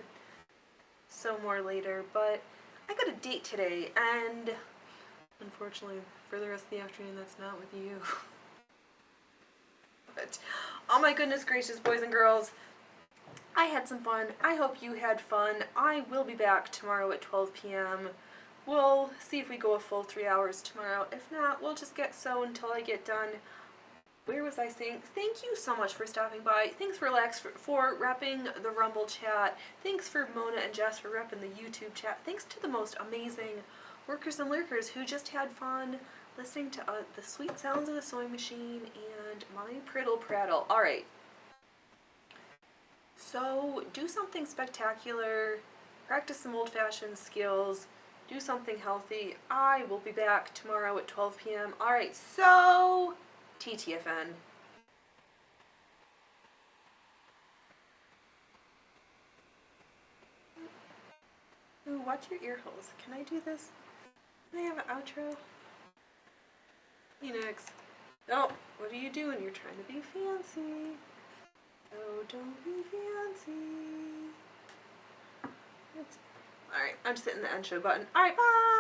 sew more later, but I got a date today, and Unfortunately, for the rest of the afternoon, that's not with you. But, oh my goodness gracious, boys and girls, I had some fun. I hope you had fun. I will be back tomorrow at 12 p.m. We'll see if we go a full 3 hours tomorrow. If not, we'll just get sewn until I get done. Where was I saying? Thank you so much for stopping by. Thanks for Lex for repping the Rumble chat. Thanks for Mona and Jess for repping the YouTube chat. Thanks to the most amazing workers and lurkers who just had fun listening to the sweet sounds of the sewing machine and my prittle prattle. Alright. So, do something spectacular. Practice some old-fashioned skills. Do something healthy. I will be back tomorrow at 12 p.m. Alright, so... TTFN. Ooh, watch your ear holes. Can I do this? Can I have an outro? Phoenix. Oh, what are you doing? You're trying to be fancy. Oh, don't be fancy. Alright, I'm just hitting the end show button. Alright, bye!